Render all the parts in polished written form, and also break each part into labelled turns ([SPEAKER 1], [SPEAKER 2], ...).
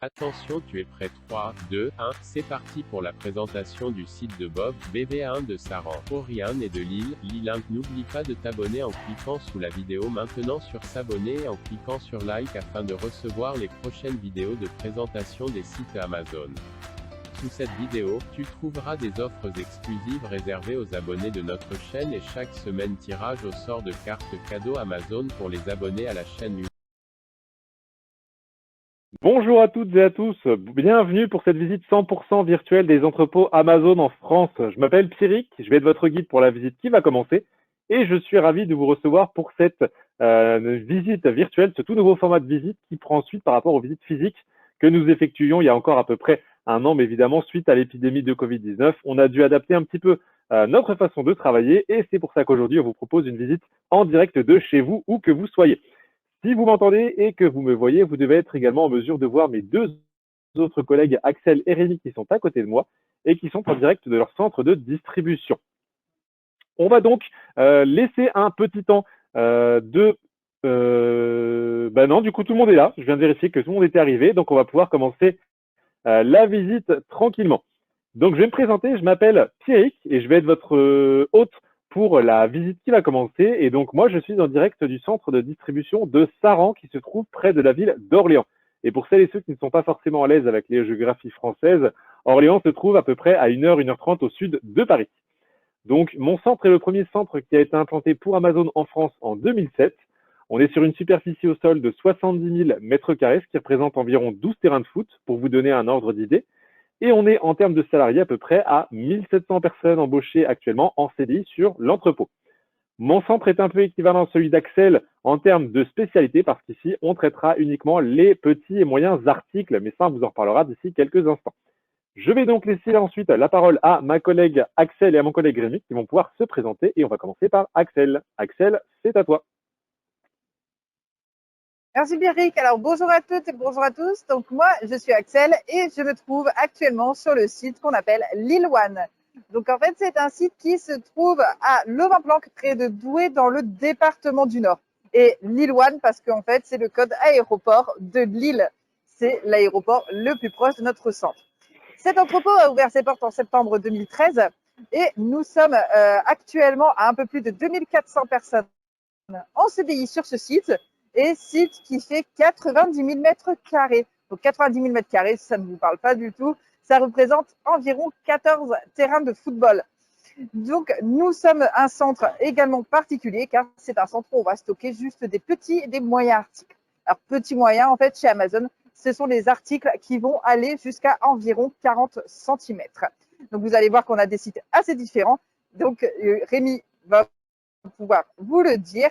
[SPEAKER 1] Attention, tu es prêt? 3, 2, 1, c'est parti pour la présentation du site de Bob, BVA1 de Saran, Oriane et de Lille. Lille. N'oublie pas de t'abonner en cliquant sous la vidéo maintenant sur s'abonner et en cliquant sur like afin de recevoir les prochaines vidéos de présentation des sites Amazon. Sous cette vidéo, tu trouveras des offres exclusives réservées aux abonnés de notre chaîne et chaque semaine tirage au sort de cartes cadeaux Amazon pour les abonnés à la chaîne.
[SPEAKER 2] Bonjour à toutes et à tous, bienvenue pour cette visite 100% virtuelle des entrepôts Amazon en France. Je m'appelle Pierrick, je vais être votre guide pour la visite qui va commencer et je suis ravi de vous recevoir pour cette visite virtuelle, ce tout nouveau format de visite qui prend suite par rapport aux visites physiques que nous effectuions il y a encore à peu près un an, mais évidemment suite à l'épidémie de Covid-19, on a dû adapter un petit peu notre façon de travailler et c'est pour ça qu'aujourd'hui on vous propose une visite en direct de chez vous où que vous soyez. Si vous m'entendez et que vous me voyez, vous devez être également en mesure de voir mes deux autres collègues, Axel et Rémi, qui sont à côté de moi et qui sont en direct de leur centre de distribution. On va donc laisser un petit temps non, du coup, tout le monde est là. Je viens de vérifier que tout le monde était arrivé. Donc, on va pouvoir commencer la visite tranquillement. Donc, je vais me présenter. Je m'appelle Pierrick et je vais être votre hôte pour la visite qui va commencer. Et donc, moi, je suis en direct du centre de distribution de Saran qui se trouve près de la ville d'Orléans. Et pour celles et ceux qui ne sont pas forcément à l'aise avec les géographies françaises, Orléans se trouve à peu près à 1h, 1h30 au sud de Paris. Donc, mon centre est le premier centre qui a été implanté pour Amazon en France en 2007. On est sur une superficie au sol de 70 000 mètres carrés, ce qui représente environ 12 terrains de foot, pour vous donner un ordre d'idée. Et on est en termes de salariés à peu près à 1700 personnes embauchées actuellement en CDI sur l'entrepôt. Mon centre est un peu équivalent à celui d'Axel en termes de spécialité parce qu'ici, on traitera uniquement les petits et moyens articles, mais ça, on vous en reparlera d'ici quelques instants. Je vais donc laisser ensuite la parole à ma collègue Axel et à mon collègue Rémi qui vont pouvoir se présenter et on va commencer par Axel. Axel, c'est à toi.
[SPEAKER 3] Merci Pierrick. Alors bonjour à toutes et bonjour à tous. Donc moi je suis Axel et je me trouve actuellement sur le site qu'on appelle Lille One. Donc en fait c'est un site qui se trouve à Levainplanck près de Douai dans le département du Nord. Et Lille One parce qu'en fait c'est le code aéroport de Lille. C'est l'aéroport le plus proche de notre centre. Cet entrepôt a ouvert ses portes en septembre 2013 et nous sommes actuellement à un peu plus de 2400 personnes en CDI sur ce site. Et site qui fait 90 000 mètres carrés. Donc 90 000 mètres carrés, ça ne vous parle pas du tout. Ça représente environ 14 terrains de football. Donc nous sommes un centre également particulier car c'est un centre où on va stocker juste des petits et des moyens articles. Alors petits moyens, en fait, chez Amazon, ce sont les articles qui vont aller jusqu'à environ 40 cm. Donc vous allez voir qu'on a des sites assez différents. Donc Rémi va pouvoir vous le dire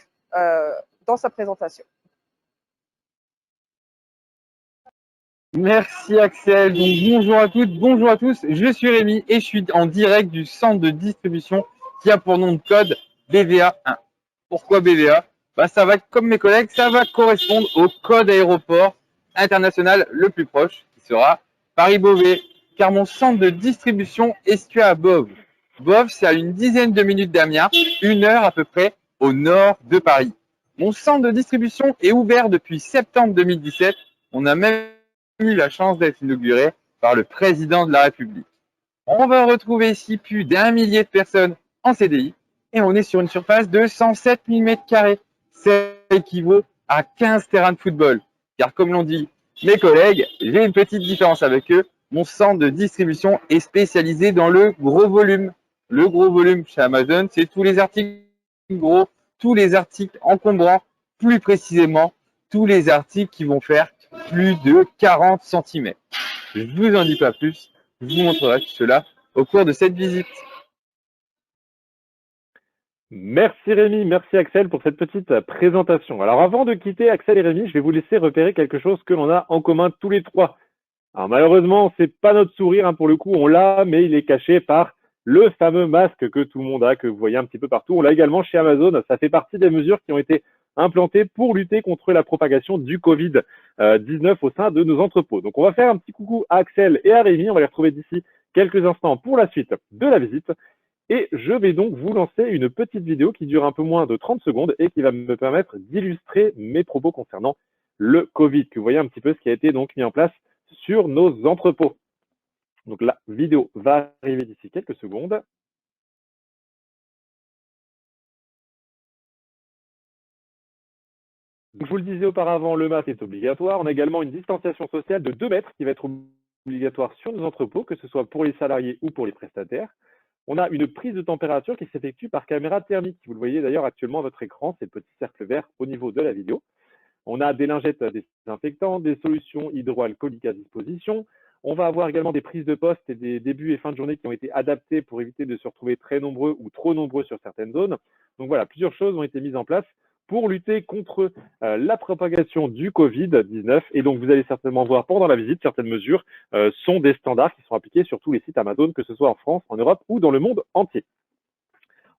[SPEAKER 3] dans sa présentation.
[SPEAKER 4] Merci Axel. Donc, bonjour à toutes, bonjour à tous. Je suis Rémi et je suis en direct du centre de distribution qui a pour nom de code BVA1. Pourquoi BVA? Ça va, comme mes collègues, ça va correspondre au code aéroport international le plus proche, qui sera Paris-Beauvais, car mon centre de distribution est situé à Boves. Boves, c'est à une dizaine de minutes d'Amiens, 1 heure à peu près au nord de Paris. Mon centre de distribution est ouvert depuis septembre 2017. On a même eu la chance d'être inauguré par le président de la République. On va retrouver ici plus d'1 millier de personnes en CDI et on est sur une surface de 107 000 m². Ça équivaut à 15 terrains de football. Car comme l'ont dit mes collègues, j'ai une petite différence avec eux. Mon centre de distribution est spécialisé dans le gros volume. Le gros volume chez Amazon, c'est tous les articles gros, tous les articles encombrants, plus précisément, tous les articles qui vont faire plus de 40 cm. Je ne vous en dis pas plus, je vous montrerai tout cela au cours de cette visite.
[SPEAKER 2] Merci Rémi, merci Axel pour cette petite présentation. Alors avant de quitter Axel et Rémi, je vais vous laisser repérer quelque chose que l'on a en commun tous les trois. Alors malheureusement, c'est pas notre sourire, pour le coup, on l'a, mais il est caché par le fameux masque que tout le monde a, que vous voyez un petit peu partout. On l'a également chez Amazon, ça fait partie des mesures qui ont été implantées pour lutter contre la propagation du Covid-19 au sein de nos entrepôts. Donc on va faire un petit coucou à Axel et à Rémi, on va les retrouver d'ici quelques instants pour la suite de la visite. Et je vais donc vous lancer une petite vidéo qui dure un peu moins de 30 secondes et qui va me permettre d'illustrer mes propos concernant le Covid, que vous voyez un petit peu ce qui a été donc mis en place sur nos entrepôts. Donc la vidéo va arriver d'ici quelques secondes. Je vous le disais auparavant, le masque est obligatoire. On a également une distanciation sociale de 2 mètres qui va être obligatoire sur nos entrepôts, que ce soit pour les salariés ou pour les prestataires. On a une prise de température qui s'effectue par caméra thermique. Vous le voyez d'ailleurs actuellement à votre écran, c'est le petit cercle vert au niveau de la vidéo. On a des lingettes désinfectantes, des solutions hydroalcooliques à disposition. On va avoir également des prises de poste et des débuts et fins de journée qui ont été adaptés pour éviter de se retrouver très nombreux ou trop nombreux sur certaines zones. Donc voilà, plusieurs choses ont été mises en place pour lutter contre la propagation du Covid-19. Et donc, vous allez certainement voir pendant la visite, certaines mesures sont des standards qui sont appliqués sur tous les sites Amazon, que ce soit en France, en Europe ou dans le monde entier.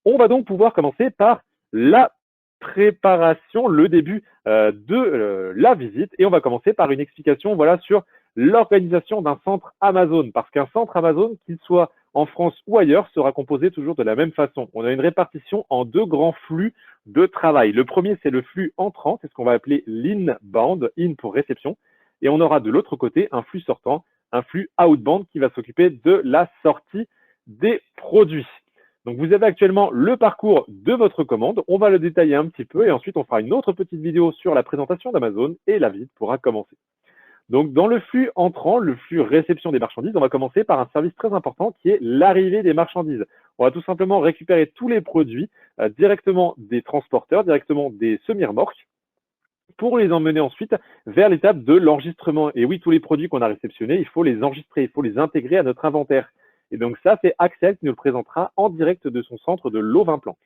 [SPEAKER 2] On va donc pouvoir commencer par la préparation, le début de la visite. Et on va commencer par une explication sur l'organisation d'un centre Amazon. Parce qu'un centre Amazon, qu'il soit en France ou ailleurs, sera composé toujours de la même façon. On a une répartition en 2 grands flux de travail. Le premier, c'est le flux entrant, c'est ce qu'on va appeler l'inbound, in pour réception. Et on aura de l'autre côté un flux sortant, un flux outbound qui va s'occuper de la sortie des produits. Donc, vous avez actuellement le parcours de votre commande. On va le détailler un petit peu et ensuite, on fera une autre petite vidéo sur la présentation d'Amazon et la visite pourra commencer. Donc, dans le flux entrant, le flux réception des marchandises, on va commencer par un service très important qui est l'arrivée des marchandises. On va tout simplement récupérer tous les produits directement des transporteurs, directement des semi-remorques, pour les emmener ensuite vers l'étape de l'enregistrement. Et oui, tous les produits qu'on a réceptionnés, il faut les enregistrer, il faut les intégrer à notre inventaire. Et donc ça, c'est Axel qui nous le présentera en direct de son centre de Louvain-Planck.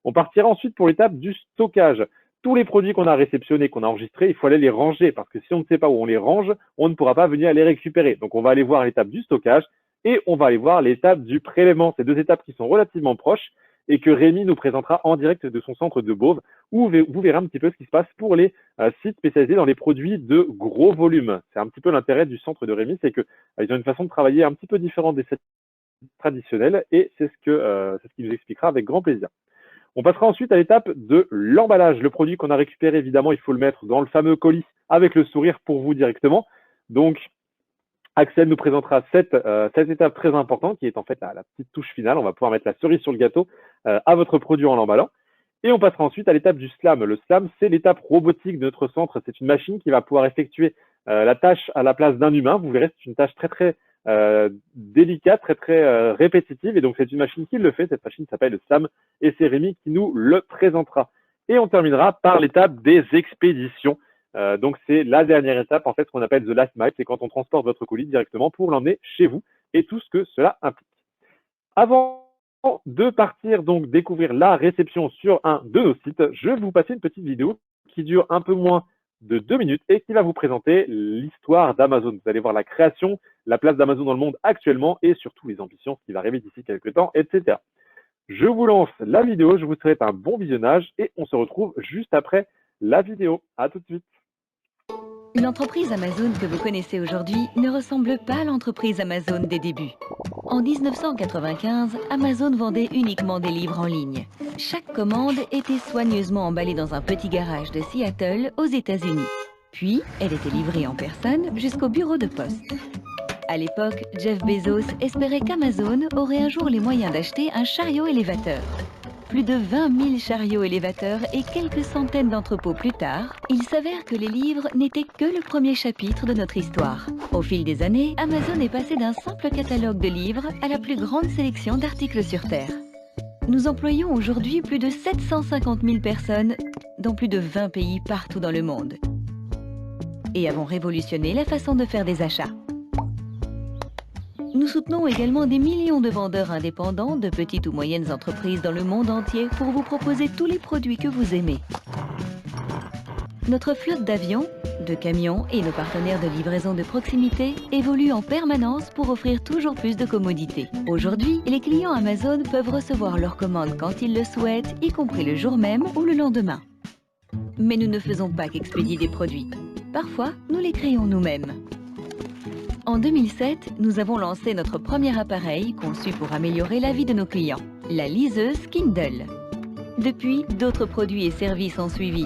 [SPEAKER 2] On partira ensuite pour l'étape du stockage. Tous les produits qu'on a réceptionnés, qu'on a enregistrés, il faut aller les ranger parce que si on ne sait pas où on les range, on ne pourra pas venir les récupérer. Donc, on va aller voir l'étape du stockage et on va aller voir l'étape du prélèvement. Ces 2 étapes qui sont relativement proches et que Rémi nous présentera en direct de son centre de Beauvais, où vous verrez un petit peu ce qui se passe pour les sites spécialisés dans les produits de gros volume. C'est un petit peu l'intérêt du centre de Rémi, c'est qu'ils ont une façon de travailler un petit peu différente des sites traditionnels et c'est ce qu'il nous expliquera avec grand plaisir. On passera ensuite à l'étape de l'emballage. Le produit qu'on a récupéré, évidemment, il faut le mettre dans le fameux colis avec le sourire pour vous directement. Donc, Axel nous présentera cette étape très importante qui est en fait la petite touche finale. On va pouvoir mettre la cerise sur le gâteau à votre produit en l'emballant. Et on passera ensuite à l'étape du slam. Le slam, c'est l'étape robotique de notre centre. C'est une machine qui va pouvoir effectuer la tâche à la place d'un humain. Vous verrez, c'est une tâche très délicate, très répétitive. Et donc, c'est une machine qui le fait. Cette machine s'appelle le slam et c'est Rémi qui nous le présentera. Et on terminera par l'étape des expéditions. Donc, c'est la dernière étape, en fait, ce qu'on appelle the last mile. C'est quand on transporte votre colis directement pour l'emmener chez vous et tout ce que cela implique. Avant de partir donc découvrir la réception sur un de nos sites, je vais vous passer une petite vidéo qui dure un peu moins de 2 minutes et qui va vous présenter l'histoire d'Amazon. Vous allez voir la création, la place d'Amazon dans le monde actuellement et surtout les ambitions, ce qui va arriver d'ici quelques temps, etc. Je vous lance la vidéo, je vous souhaite un bon visionnage et on se retrouve juste après la vidéo. À tout de suite.
[SPEAKER 5] L'entreprise Amazon que vous connaissez aujourd'hui ne ressemble pas à l'entreprise Amazon des débuts. En 1995, Amazon vendait uniquement des livres en ligne. Chaque commande était soigneusement emballée dans un petit garage de Seattle, aux États-Unis. Puis, elle était livrée en personne jusqu'au bureau de poste. À l'époque, Jeff Bezos espérait qu'Amazon aurait un jour les moyens d'acheter un chariot élévateur. Plus de 20 000 chariots élévateurs et quelques centaines d'entrepôts plus tard, il s'avère que les livres n'étaient que le premier chapitre de notre histoire. Au fil des années, Amazon est passé d'un simple catalogue de livres à la plus grande sélection d'articles sur Terre. Nous employons aujourd'hui plus de 750 000 personnes dans plus de 20 pays partout dans le monde et avons révolutionné la façon de faire des achats. Nous soutenons également des millions de vendeurs indépendants de petites ou moyennes entreprises dans le monde entier pour vous proposer tous les produits que vous aimez. Notre flotte d'avions, de camions et nos partenaires de livraison de proximité évoluent en permanence pour offrir toujours plus de commodités. Aujourd'hui, les clients Amazon peuvent recevoir leurs commandes quand ils le souhaitent, y compris le jour même ou le lendemain. Mais nous ne faisons pas qu'expédier des produits. Parfois, nous les créons nous-mêmes. En 2007, nous avons lancé notre premier appareil conçu pour améliorer la vie de nos clients, la liseuse Kindle. Depuis, d'autres produits et services ont suivi.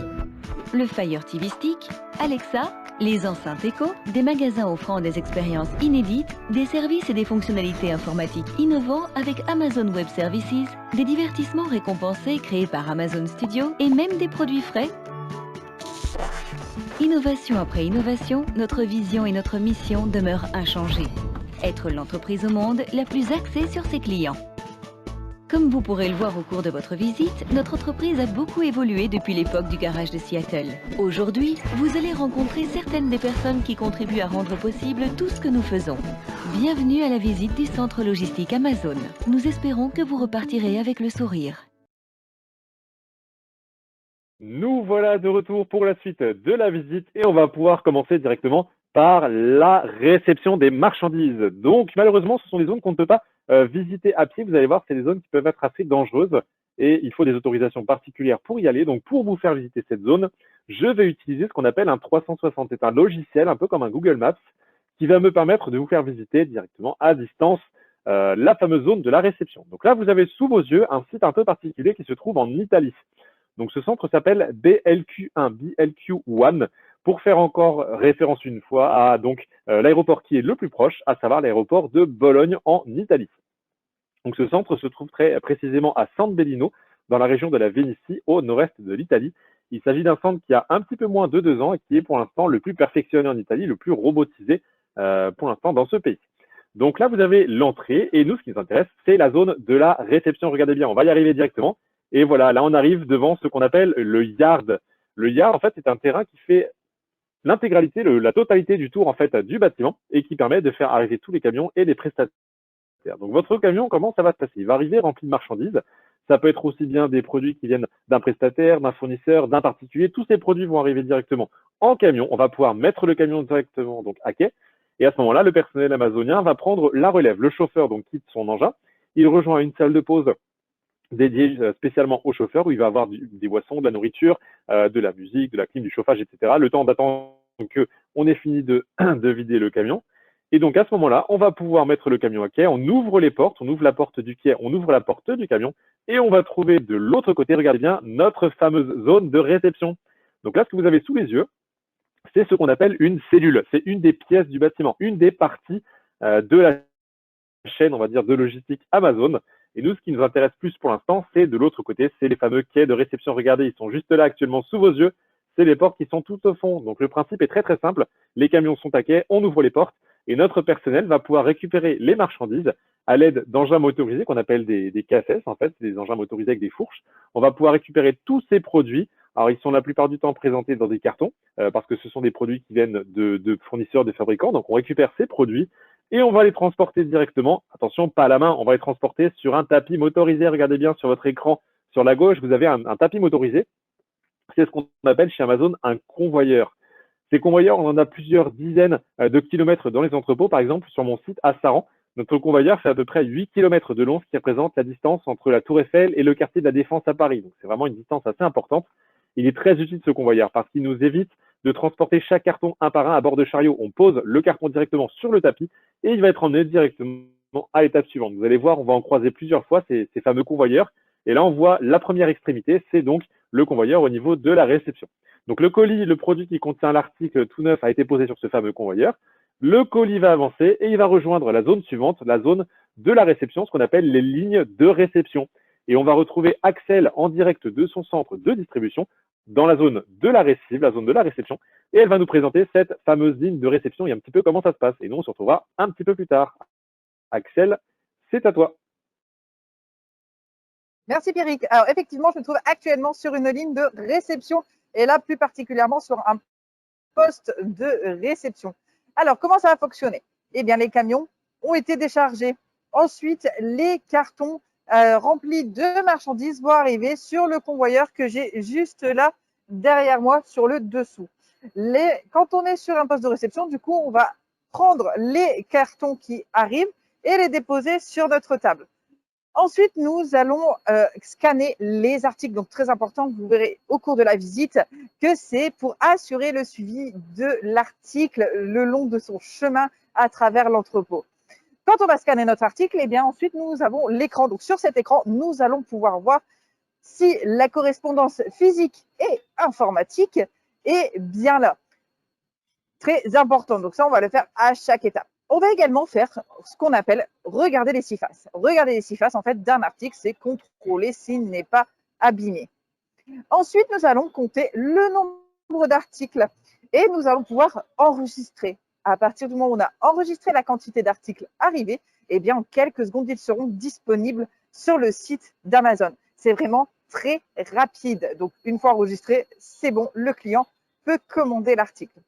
[SPEAKER 5] Le Fire TV Stick, Alexa Les enceintes éco, des magasins offrant des expériences inédites, des services et des fonctionnalités informatiques innovants avec Amazon Web Services, des divertissements récompensés créés par Amazon Studio et même des produits frais. Innovation après innovation, notre vision et notre mission demeurent inchangées. Être l'entreprise au monde la plus axée sur ses clients. Comme vous pourrez le voir au cours de votre visite, notre entreprise a beaucoup évolué depuis l'époque du garage de Seattle. Aujourd'hui, vous allez rencontrer certaines des personnes qui contribuent à rendre possible tout ce que nous faisons. Bienvenue à la visite du centre logistique Amazon. Nous espérons que vous repartirez avec le sourire.
[SPEAKER 2] Nous voilà de retour pour la suite de la visite et on va pouvoir commencer directement par la réception des marchandises. Donc malheureusement, ce sont des zones qu'on ne peut pas visiter à pied. Vous allez voir, c'est des zones qui peuvent être assez dangereuses et il faut des autorisations particulières pour y aller. Donc pour vous faire visiter cette zone, je vais utiliser ce qu'on appelle un 360. C'est un logiciel un peu comme un Google Maps qui va me permettre de vous faire visiter directement à distance la fameuse zone de la réception. Donc là, vous avez sous vos yeux un site un peu particulier qui se trouve en Italie. Donc ce centre s'appelle BLQ1, BLQ1, pour faire encore référence une fois à l'aéroport qui est le plus proche, à savoir l'aéroport de Bologne en Italie. Donc ce centre se trouve très précisément à San Bellino, dans la région de la Vénétie, au nord-est de l'Italie. Il s'agit d'un centre qui a un petit peu moins de 2 ans et qui est pour l'instant le plus perfectionné en Italie, le plus robotisé pour l'instant dans ce pays. Donc là, vous avez l'entrée et nous, ce qui nous intéresse, c'est la zone de la réception. Regardez bien, on va y arriver directement. Et voilà, là, on arrive devant ce qu'on appelle le yard. Le yard, en fait, c'est un terrain qui fait l'intégralité, la totalité du tour en fait du bâtiment et qui permet de faire arriver tous les camions et les prestataires. Donc votre camion, comment ça va se passer? Il va arriver rempli de marchandises. Ça peut être aussi bien des produits qui viennent d'un prestataire, d'un fournisseur, d'un particulier. Tous ces produits vont arriver directement en camion. On va pouvoir mettre le camion directement donc à quai. Et à ce moment-là, le personnel amazonien va prendre la relève. Le chauffeur donc quitte son engin. Il rejoint une salle de pause dédié spécialement au chauffeur où il va avoir des boissons, de la nourriture, de la musique, de la clim, du chauffage, etc. Le temps d'attendre qu'on ait fini de vider le camion. Et donc à ce moment-là, on va pouvoir mettre le camion à quai, on ouvre les portes, on ouvre la porte du quai, on ouvre la porte du camion et on va trouver de l'autre côté, regardez bien, notre fameuse zone de réception. Donc là, ce que vous avez sous les yeux, c'est ce qu'on appelle une cellule. C'est une des pièces du bâtiment, une des parties de la chaîne, on va dire, de logistique Amazon. Et nous, ce qui nous intéresse plus pour l'instant, c'est de l'autre côté, c'est les fameux quais de réception. Regardez, ils sont juste là actuellement sous vos yeux. C'est les portes qui sont tout au fond. Donc le principe est très très simple. Les camions sont à quai, on ouvre les portes et notre personnel va pouvoir récupérer les marchandises à l'aide d'engins motorisés qu'on appelle des cassettes. En fait, c'est des engins motorisés avec des fourches. On va pouvoir récupérer tous ces produits. Alors, ils sont la plupart du temps présentés dans des cartons parce que ce sont des produits qui viennent de fournisseurs, de fabricants. Donc, on récupère ces produits et on va les transporter directement. Attention, pas à la main, on va les transporter sur un tapis motorisé. Regardez bien sur votre écran, sur la gauche, vous avez un tapis motorisé. C'est ce qu'on appelle chez Amazon un convoyeur. Ces convoyeurs, on en a plusieurs dizaines de kilomètres dans les entrepôts. Par exemple, sur mon site à Saran, notre convoyeur fait à peu près 8 km de long, ce qui représente la distance entre la Tour Eiffel et le quartier de la Défense à Paris. Donc, c'est vraiment une distance assez importante. Il est très utile ce convoyeur parce qu'il nous évite de transporter chaque carton un par un à bord de chariot. On pose le carton directement sur le tapis et il va être emmené directement à l'étape suivante. Vous allez voir, on va en croiser plusieurs fois ces fameux convoyeurs. Et là, on voit la première extrémité, c'est donc le convoyeur au niveau de la réception. Donc le colis, le produit qui contient l'article tout neuf a été posé sur ce fameux convoyeur. Le colis va avancer et il va rejoindre la zone suivante, la zone de la réception, ce qu'on appelle les lignes de réception. Et on va retrouver Axel en direct de son centre de distribution dans la zone de la récive, la zone de la réception. Et elle va nous présenter cette fameuse ligne de réception et un petit peu comment ça se passe. Et nous, on se retrouvera un petit peu plus tard. Axel, c'est à toi.
[SPEAKER 3] Merci Pierrick. Alors effectivement, je me trouve actuellement sur une ligne de réception et là plus particulièrement sur un poste de réception. Alors comment ça va fonctionner? Eh bien les camions ont été déchargés. Ensuite, les cartons remplis de marchandises vont arriver sur le convoyeur que j'ai juste là derrière moi sur le dessous. Quand on est sur un poste de réception, du coup, on va prendre les cartons qui arrivent et les déposer sur notre table. Ensuite, nous allons scanner les articles. Donc, très important, vous verrez au cours de la visite que c'est pour assurer le suivi de l'article le long de son chemin à travers l'entrepôt. Quand on va scanner notre article, eh bien, ensuite, nous avons l'écran. Donc, sur cet écran, nous allons pouvoir voir si la correspondance physique et informatique est bien là. Très important. Donc ça, on va le faire à chaque étape. On va également faire ce qu'on appelle regarder les 6 faces. Regarder les 6 faces, en fait, d'un article, c'est contrôler s'il n'est pas abîmé. Ensuite, nous allons compter le nombre d'articles et nous allons pouvoir enregistrer. À partir du moment où on a enregistré la quantité d'articles arrivés, eh bien, en quelques secondes, ils seront disponibles sur le site d'Amazon. C'est vraiment très rapide. Donc, une fois enregistré, c'est bon, le client peut commander l'article.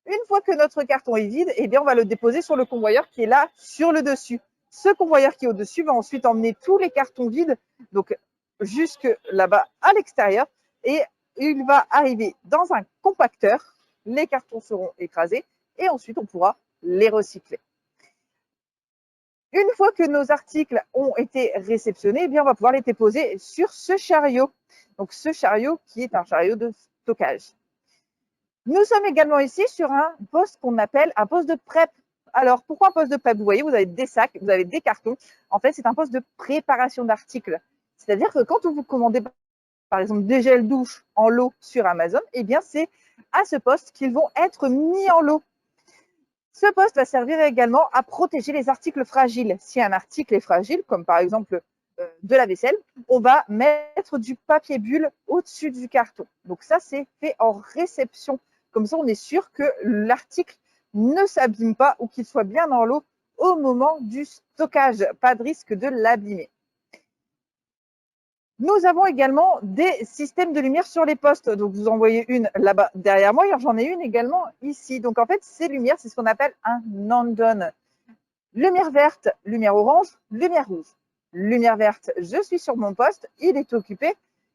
[SPEAKER 3] Une fois que notre carton est vide, eh bien, on va le déposer sur le convoyeur qui est là sur le dessus. Ce convoyeur qui est au-dessus va ensuite emmener tous les cartons vides, donc jusque là-bas à l'extérieur, et il va arriver dans un compacteur. Les cartons seront écrasés et ensuite on pourra les recycler. Une fois que nos articles ont été réceptionnés, eh bien, on va pouvoir les déposer sur ce chariot. Donc, ce chariot qui est un chariot de stockage. Nous sommes également ici sur un poste qu'on appelle un poste de prep. Alors, pourquoi un poste de prep? Vous voyez, vous avez des sacs, vous avez des cartons. En fait, c'est un poste de préparation d'articles. C'est-à-dire que quand vous commandez, par exemple, des gels douche en lot sur Amazon, eh bien, c'est à ce poste qu'ils vont être mis en lot. Ce poste va servir également à protéger les articles fragiles. Si un article est fragile, comme par exemple de la vaisselle, on va mettre du papier bulle au-dessus du carton. Donc ça, c'est fait en réception. Comme ça, on est sûr que l'article ne s'abîme pas ou qu'il soit bien dans l'eau au moment du stockage. Pas de risque de l'abîmer. Nous avons également des systèmes de lumière sur les postes. Donc, vous en voyez une là-bas derrière moi. J'en ai une également ici. Donc, en fait, ces lumières, c'est ce qu'on appelle un non-done. Lumière verte, lumière orange, lumière rouge. Lumière verte, je suis sur mon poste, il est occupé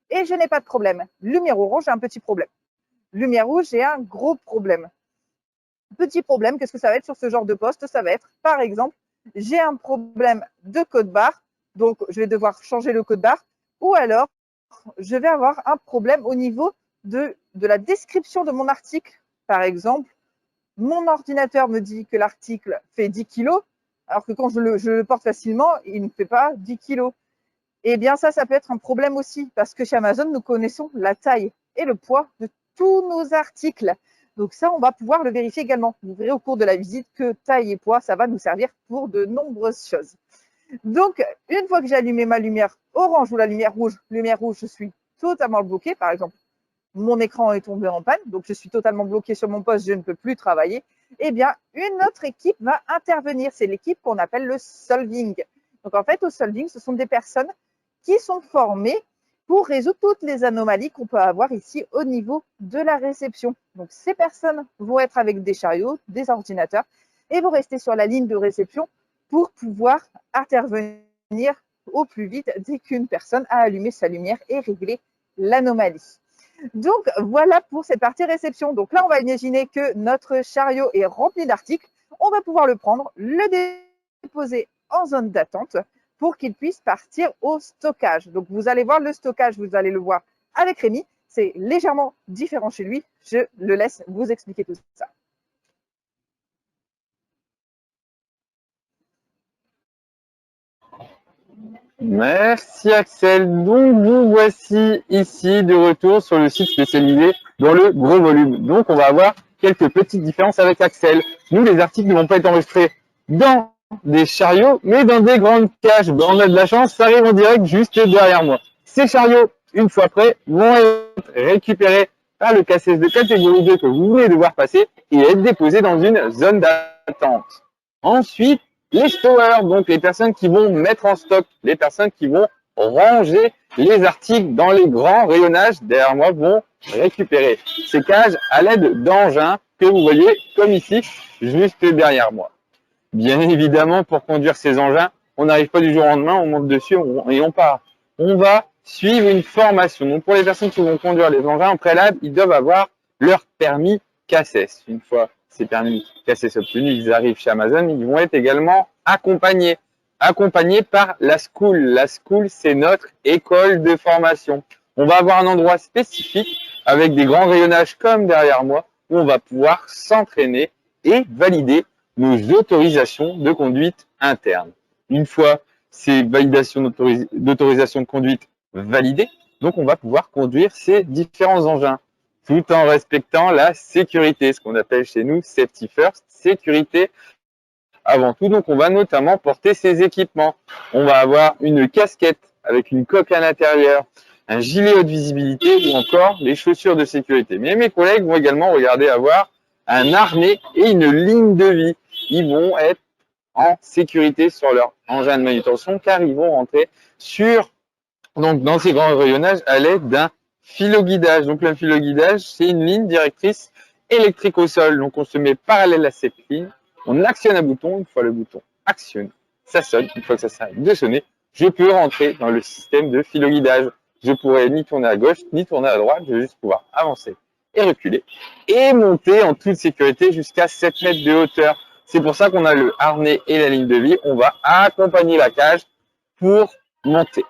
[SPEAKER 3] et je n'ai pas de problème. Lumière orange, j'ai un petit problème. Lumière rouge, j'ai un gros problème. Petit problème, qu'est-ce que ça va être sur ce genre de poste? Ça va être, par exemple, j'ai un problème de code barre, donc je vais devoir changer le code barre, ou alors je vais avoir un problème au niveau de la description de mon article. Par exemple, mon ordinateur me dit que l'article fait 10 kg, alors que quand je le porte facilement, il ne fait pas 10 kg. Eh bien, ça peut être un problème aussi, parce que chez Amazon, nous connaissons la taille et le poids de tous nos articles. Donc ça, on va pouvoir le vérifier également. Vous verrez au cours de la visite que taille et poids, ça va nous servir pour de nombreuses choses. Donc, une fois que j'ai allumé ma lumière orange ou la lumière rouge, je suis totalement bloqué. Par exemple, mon écran est tombé en panne, donc je suis totalement bloqué sur mon poste, je ne peux plus travailler. Eh bien, une autre équipe va intervenir. C'est l'équipe qu'on appelle le solving. Donc, en fait, au solving, ce sont des personnes qui sont formées pour résoudre toutes les anomalies qu'on peut avoir ici au niveau de la réception. Donc, ces personnes vont être avec des chariots, des ordinateurs et vont rester sur la ligne de réception pour pouvoir intervenir au plus vite dès qu'une personne a allumé sa lumière et réglé l'anomalie. Donc, voilà pour cette partie réception. Donc là, on va imaginer que notre chariot est rempli d'articles. On va pouvoir le prendre, le déposer en zone d'attente pour qu'il puisse partir au stockage. Donc, vous allez voir le stockage, vous allez le voir avec Rémi. C'est légèrement différent chez lui. Je le laisse vous expliquer tout ça.
[SPEAKER 4] Merci Axel. Donc vous voici ici de retour sur le site spécialisé dans le gros volume. Donc on va avoir quelques petites différences avec Axel. Nous, les articles ne vont pas être enregistrés dans des chariots, mais dans des grandes cages. Ben, on a de la chance, ça arrive en direct juste derrière moi. Ces chariots, une fois prêts, vont être récupérés par le cassette de catégorie 2 que vous venez de voir passer et être déposés dans une zone d'attente. Ensuite, les stowers, donc les personnes qui vont mettre en stock, les personnes qui vont ranger les articles dans les grands rayonnages derrière moi vont récupérer ces cages à l'aide d'engins que vous voyez comme ici, juste derrière moi. Bien évidemment, pour conduire ces engins, on n'arrive pas du jour au lendemain, on monte dessus et on part. On va suivre une formation. Donc pour les personnes qui vont conduire les engins en préalable, ils doivent avoir leur permis CACES. Une fois ces permis CACES obtenus, ils arrivent chez Amazon, ils vont être également accompagnés par la School. La School, c'est notre école de formation. On va avoir un endroit spécifique avec des grands rayonnages comme derrière moi où on va pouvoir s'entraîner et valider nos autorisations de conduite interne. Une fois ces validations d'autorisation de conduite validées, donc on va pouvoir conduire ces différents engins. tout en respectant la sécurité, ce qu'on appelle chez nous safety first, sécurité avant tout. Donc, on va notamment porter ces équipements. On va avoir une casquette avec une coque à l'intérieur, un gilet haute visibilité ou encore les chaussures de sécurité. Mais mes collègues vont également regarder avoir un harnais et une ligne de vie. Ils vont être en sécurité sur leur engin de manutention car ils vont rentrer dans ces grands rayonnages à l'aide d'un filoguidage. Donc le filoguidage, c'est une ligne directrice électrique au sol. Donc on se met parallèle à cette ligne, on actionne un bouton, une fois le bouton actionné, ça sonne, une fois que ça s'arrête de sonner, je peux rentrer dans le système de filoguidage. Je pourrais ni tourner à gauche, ni tourner à droite, je vais juste pouvoir avancer et reculer et monter en toute sécurité jusqu'à 7 mètres de hauteur. C'est pour ça qu'on a le harnais et la ligne de vie. On va accompagner la cage pour monter.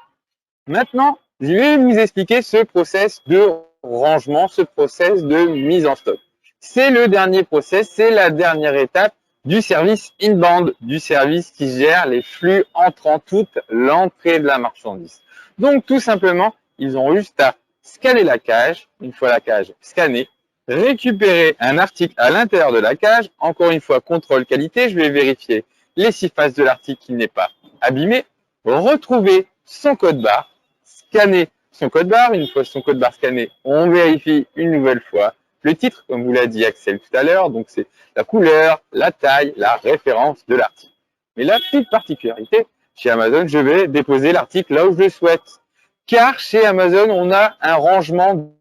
[SPEAKER 4] Maintenant, je vais vous expliquer ce process de rangement, ce process de mise en stock. C'est le dernier process, c'est la dernière étape du service inbound, du service qui gère les flux entrant toute l'entrée de la marchandise. Donc, tout simplement, ils ont juste à scanner la cage. Une fois la cage scannée, récupérer un article à l'intérieur de la cage. Encore une fois, contrôle qualité, je vais vérifier les 6 faces de l'article qui n'est pas abîmé. Retrouver son code barre, scanner son code barre. Une fois son code barre scanné, on vérifie une nouvelle fois le titre, comme vous l'a dit Axel tout à l'heure. Donc, c'est la couleur, la taille, la référence de l'article. Mais la petite particularité, chez Amazon, je vais déposer l'article là où je le souhaite. Car chez Amazon, on a un rangement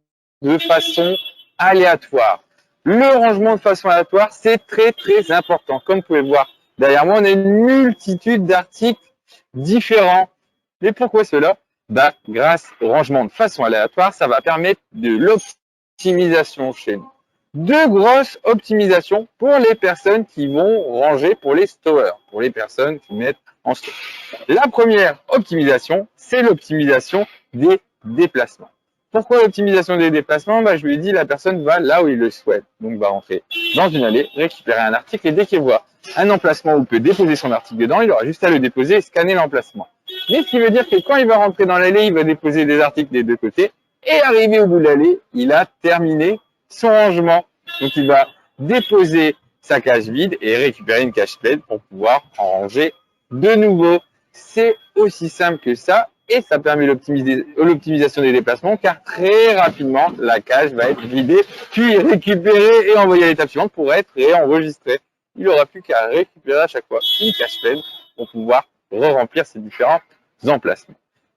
[SPEAKER 4] de façon aléatoire. Le rangement de façon aléatoire, c'est très très important. Comme vous pouvez voir derrière moi, on a une multitude d'articles différents. Mais pourquoi cela? Grâce au rangement de façon aléatoire, ça va permettre de l'optimisation chez nous. 2 grosses optimisations pour les personnes qui vont ranger pour les stowers, pour les personnes qui mettent en stock. La première optimisation, c'est l'optimisation des déplacements. Pourquoi l'optimisation des déplacements? Je lui ai dit, la personne va là où il le souhaite. Donc, va rentrer dans une allée, récupérer un article et dès qu'il voit un emplacement où il peut déposer son article dedans, il aura juste à le déposer et scanner l'emplacement. Mais ce qui veut dire que quand il va rentrer dans l'allée, il va déposer des articles des 2 côtés et arrivé au bout de l'allée, il a terminé son rangement. Donc, il va déposer sa cage vide et récupérer une cage pleine pour pouvoir en ranger de nouveau. C'est aussi simple que ça et ça permet l'optimisation des déplacements car très rapidement, la cage va être vidée, puis récupérée et envoyée à l'étape suivante pour être réenregistrée. Il n'aura plus qu'à récupérer à chaque fois une cage pleine pour pouvoir re-remplir ces différents emplacements.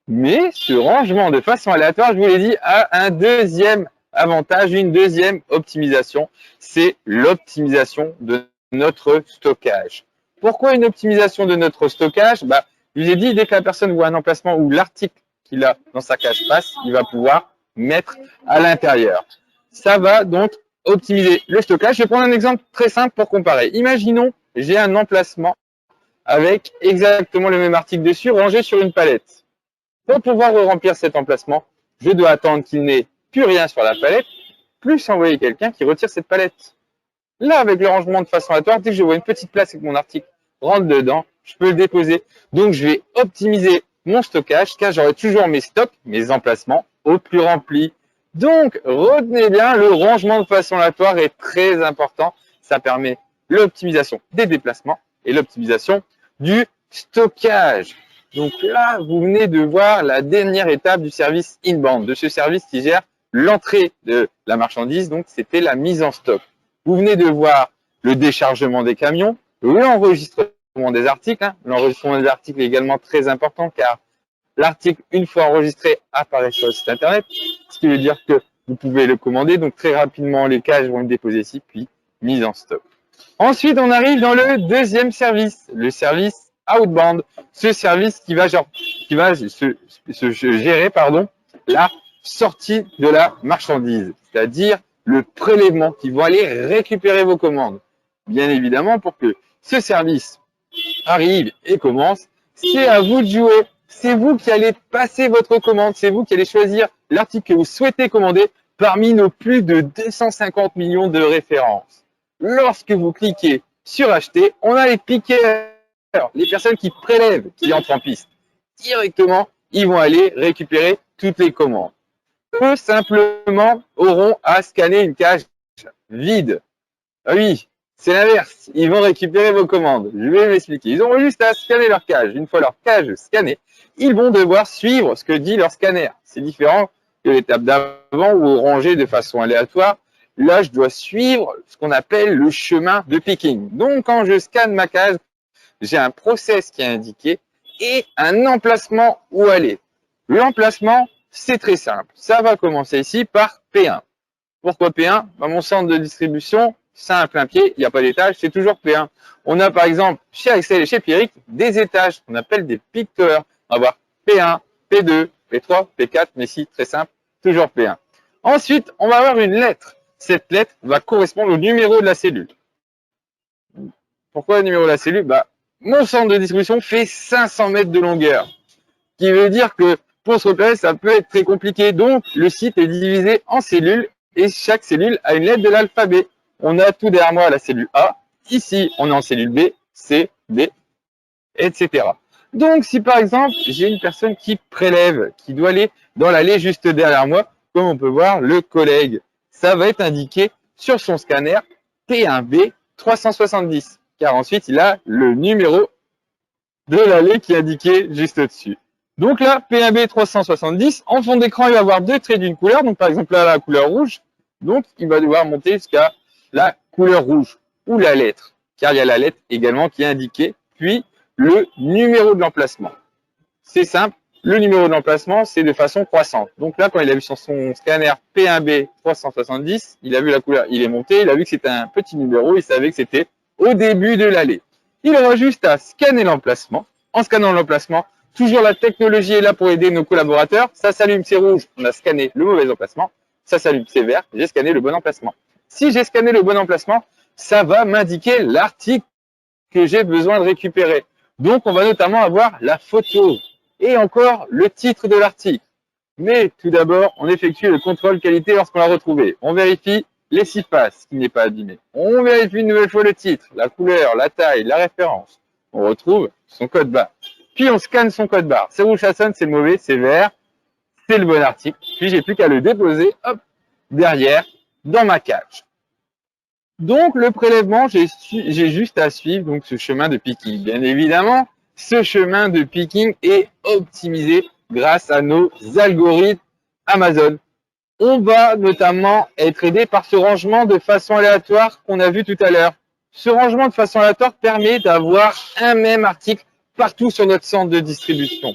[SPEAKER 4] Mais ce rangement de façon aléatoire, je vous l'ai dit, a un deuxième avantage, une deuxième optimisation, c'est l'optimisation de notre stockage. Pourquoi une optimisation de notre stockage? Je vous ai dit, dès que la personne voit un emplacement où l'article qu'il a dans sa cage passe, il va pouvoir mettre à l'intérieur. Ça va donc optimiser le stockage. Je vais prendre un exemple très simple pour comparer. Imaginons, j'ai un emplacement avec exactement le même article dessus, rangé sur une palette. Pour pouvoir remplir cet emplacement, je dois attendre qu'il n'ait plus rien sur la palette, plus envoyer quelqu'un qui retire cette palette. Là, avec le rangement de façon aléatoire, dès que je vois une petite place et que mon article rentre dedans, je peux le déposer. Donc, je vais optimiser mon stockage car j'aurai toujours mes stocks, mes emplacements au plus remplis. Donc, retenez bien, le rangement de façon aléatoire est très important. Ça permet l'optimisation des déplacements et l'optimisation du stockage. Donc là, vous venez de voir la dernière étape du service inbound, de ce service qui gère l'entrée de la marchandise. Donc, c'était la mise en stock. Vous venez de voir le déchargement des camions, l'enregistrement des articles. L'enregistrement des articles est également très important car l'article, une fois enregistré, apparaît sur le site internet, ce qui veut dire que vous pouvez le commander. Donc, très rapidement, les cages vont être déposées ici, puis mise en stock. Ensuite, on arrive dans le deuxième service, le service outbound. Ce service qui va gérer la sortie de la marchandise, c'est-à-dire le prélèvement qui va aller récupérer vos commandes. Bien évidemment, pour que ce service arrive et commence, c'est à vous de jouer. C'est vous qui allez passer votre commande, c'est vous qui allez choisir l'article que vous souhaitez commander parmi nos plus de 250 millions de références. Lorsque vous cliquez sur acheter, on a les pickers, les personnes qui prélèvent, qui entrent en piste. Directement, ils vont aller récupérer toutes les commandes. eux simplement auront à scanner une cage vide. Ah oui, c'est l'inverse. Ils vont récupérer vos commandes. Je vais m'expliquer. Ils auront juste à scanner leur cage. Une fois leur cage scannée, ils vont devoir suivre ce que dit leur scanner. C'est différent que l'étape d'avant où ranger de façon aléatoire. Là, je dois suivre ce qu'on appelle le chemin de picking. Donc, quand je scanne ma cage, j'ai un process qui est indiqué et un emplacement où aller. L'emplacement, c'est très simple. Ça va commencer ici par P1. Pourquoi P1? Mon centre de distribution, c'est un plein pied, il n'y a pas d'étage, c'est toujours P1. On a par exemple chez Axel et chez Pierrick des étages qu'on appelle des peak towers. On va voir P1, P2, P3, P4, mais si, très simple, toujours P1. Ensuite, on va avoir une lettre. Cette lettre va correspondre au numéro de la cellule. Pourquoi le numéro de la cellule? Mon centre de distribution fait 500 mètres de longueur. Ce qui veut dire que pour se repérer, ça peut être très compliqué. Donc, le site est divisé en cellules et chaque cellule a une lettre de l'alphabet. On a tout derrière moi la cellule A. Ici, on est en cellule B, C, D, etc. Donc, si par exemple, j'ai une personne qui prélève, qui doit aller dans l'allée juste derrière moi, comme on peut voir, le collègue, ça va être indiqué sur son scanner P1B 370, car ensuite, il a le numéro de l'allée qui est indiqué juste au-dessus. Donc là, P1B 370, en fond d'écran, il va avoir deux traits d'une couleur. Donc par exemple là, la couleur rouge. Donc il va devoir monter jusqu'à la couleur rouge ou la lettre, car il y a la lettre également qui est indiquée, puis le numéro de l'emplacement. C'est simple, le numéro de l'emplacement, c'est de façon croissante. Donc là, quand il a vu sur son scanner P1B 370, il a vu la couleur, il est monté, il a vu que c'était un petit numéro, il savait que c'était au début de l'allée. Il aura juste à scanner l'emplacement. En scannant l'emplacement, toujours la technologie est là pour aider nos collaborateurs. Ça s'allume, c'est rouge, on a scanné le mauvais emplacement. Ça s'allume, c'est vert, j'ai scanné le bon emplacement. Si j'ai scanné le bon emplacement, ça va m'indiquer l'article que j'ai besoin de récupérer. Donc, on va notamment avoir la photo et encore le titre de l'article. Mais tout d'abord, on effectue le contrôle qualité lorsqu'on l'a retrouvé. On vérifie les 6 faces qui n'est pas abîmé. On vérifie une nouvelle fois le titre, la couleur, la taille, la référence. On retrouve son code barre. Puis on scanne son code barre. C'est rouge, ça sonne, c'est mauvais, c'est vert, c'est le bon article. Puis j'ai plus qu'à le déposer, hop, derrière, dans ma cage. Donc le prélèvement, j'ai juste à suivre donc ce chemin de picking. Bien évidemment, ce chemin de picking est optimisé grâce à nos algorithmes Amazon. On va notamment être aidé par ce rangement de façon aléatoire qu'on a vu tout à l'heure. Ce rangement de façon aléatoire permet d'avoir un même article partout sur notre centre de distribution.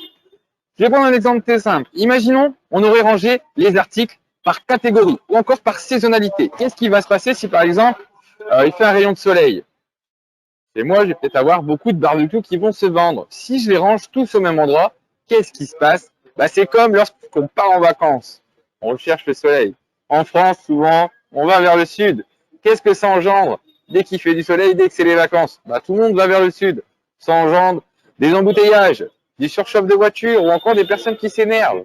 [SPEAKER 4] Je vais prendre un exemple très simple. Imaginons, on aurait rangé les articles par catégorie ou encore par saisonnalité. Qu'est-ce qui va se passer si par exemple, il fait un rayon de soleil? Et moi, je vais peut-être avoir beaucoup de barbecues qui vont se vendre. Si je les range tous au même endroit, qu'est-ce qui se passe? C'est comme lorsqu'on part en vacances. On recherche le soleil. En France, souvent, on va vers le sud. Qu'est-ce que ça engendre? Dès qu'il fait du soleil, dès que c'est les vacances, tout le monde va vers le sud. Ça engendre des embouteillages, des surchauffes de voitures ou encore des personnes qui s'énervent.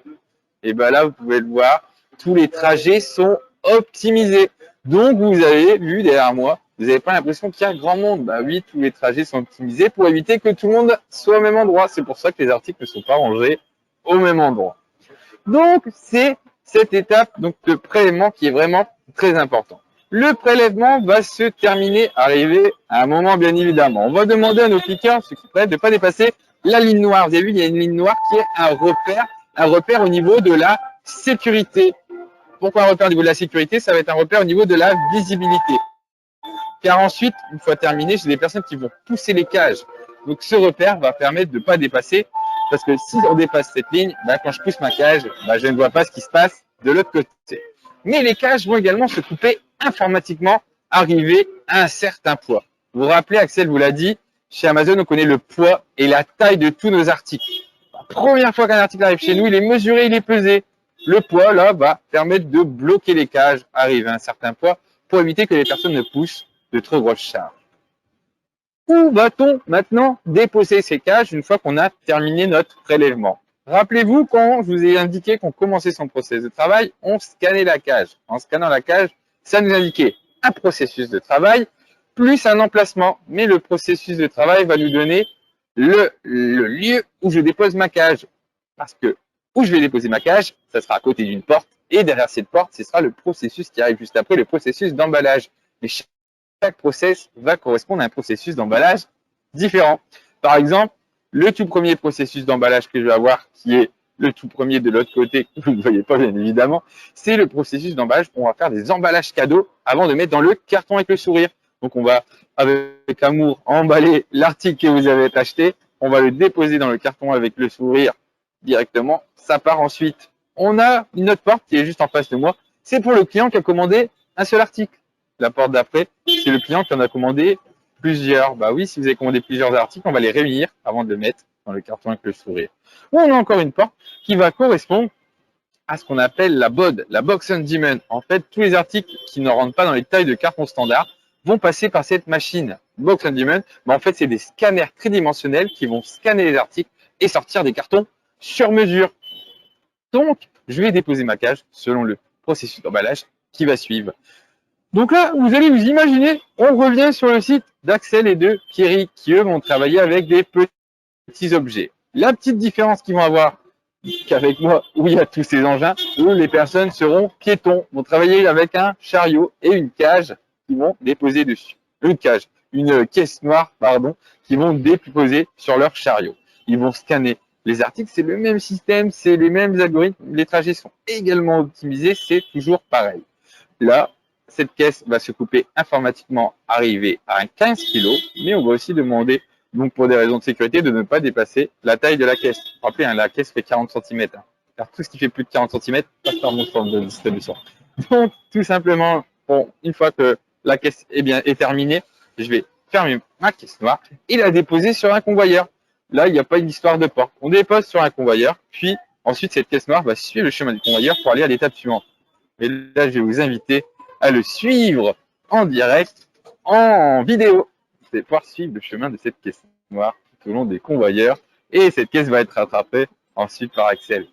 [SPEAKER 4] Et là, vous pouvez le voir, tous les trajets sont optimisés. Donc, vous avez vu derrière moi, vous n'avez pas l'impression qu'il y a grand monde. Oui, tous les trajets sont optimisés pour éviter que tout le monde soit au même endroit. C'est pour ça que les articles ne sont pas rangés au même endroit. Donc, c'est cette étape de prélèvement qui est vraiment très important. Le prélèvement va se terminer, arriver à un moment bien évidemment. On va demander à nos cliqueurs, ceux qui prennent, de ne pas dépasser la ligne noire. Vous avez vu, il y a une ligne noire qui est un repère au niveau de la sécurité. Pourquoi un repère au niveau de la sécurité? Ça va être un repère au niveau de la visibilité. Car ensuite, une fois terminé, j'ai des personnes qui vont pousser les cages. Donc ce repère va permettre de ne pas dépasser. Parce que si on dépasse cette ligne, quand je pousse ma cage, je ne vois pas ce qui se passe de l'autre côté. Mais les cages vont également se couper informatiquement, arriver à un certain poids. Vous vous rappelez, Axel vous l'a dit, chez Amazon, on connaît le poids et la taille de tous nos articles. La première fois qu'un article arrive chez nous, il est mesuré, il est pesé. Le poids, là, va permettre de bloquer les cages, arriver à un certain poids, pour éviter que les personnes ne poussent de trop grosses charges. Où va-t-on maintenant déposer ces cages une fois qu'on a terminé notre prélèvement? Rappelez-vous, quand je vous ai indiqué qu'on commençait son processus de travail, on scannait la cage. En scannant la cage, ça nous indiquait un processus de travail plus un emplacement. Mais le processus de travail va nous donner le lieu où je dépose ma cage. Parce que où je vais déposer ma cage, ça sera à côté d'une porte Et derrière cette porte, ce sera le processus qui arrive juste après, le processus d'emballage. Mais chaque process va correspondre à un processus d'emballage différent. Par exemple, le tout premier processus d'emballage que je vais avoir, qui est le tout premier de l'autre côté, que vous ne voyez pas bien évidemment, c'est le processus d'emballage où on va faire des emballages cadeaux avant de mettre dans le carton avec le sourire. Donc on va, avec amour, emballer l'article que vous avez acheté, on va le déposer dans le carton avec le sourire directement, ça part ensuite. On a une autre porte qui est juste en face de moi, c'est pour le client qui a commandé un seul article. La porte d'après, c'est le client qui en a commandé plusieurs. Bah oui, si vous avez commandé plusieurs articles, on va les réunir avant de les mettre dans le carton avec le sourire. Ou on a encore une porte qui va correspondre à ce qu'on appelle la BOD, la Box on Demand. En fait, tous les articles qui ne rentrent pas dans les tailles de carton standard vont passer par cette machine. Box on Demand, bah en fait, c'est des scanners tridimensionnels qui vont scanner les articles et sortir des cartons sur mesure. Donc, je vais déposer ma cage selon le processus d'emballage qui va suivre. Donc là, vous allez vous imaginer, on revient sur le site d'Axel et de Pierrick qui, eux, vont travailler avec des petits objets. La petite différence qu'ils vont avoir qu'avec moi, où il y a tous ces engins, où les personnes seront piétons, vont travailler avec un chariot et une cage qu'ils vont déposer dessus. Une caisse noire, pardon, qu'ils vont déposer sur leur chariot. Ils vont scanner les articles, c'est le même système, c'est les mêmes algorithmes, les trajets sont également optimisés, c'est toujours pareil. Là, cette caisse va se couper informatiquement, arriver à 15 kg, mais on va aussi demander, donc pour des raisons de sécurité, de ne pas dépasser la taille de la caisse. Rappelez, hein, la caisse fait 40 cm. Car tout ce qui fait plus de 40 cm passe par mon forme de distribution. Donc, tout simplement, bon, une fois que la caisse est terminée, je vais fermer ma caisse noire et la déposer sur un convoyeur. Là, il n'y a pas une histoire de porte. On dépose sur un convoyeur, puis ensuite, cette caisse noire va suivre le chemin du convoyeur pour aller à l'étape suivante. Et là, je vais vous inviter à le suivre en direct, en vidéo. Vous allez pouvoir suivre le chemin de cette caisse noire tout au long des convoyeurs. Et cette caisse va être rattrapée ensuite par Axel.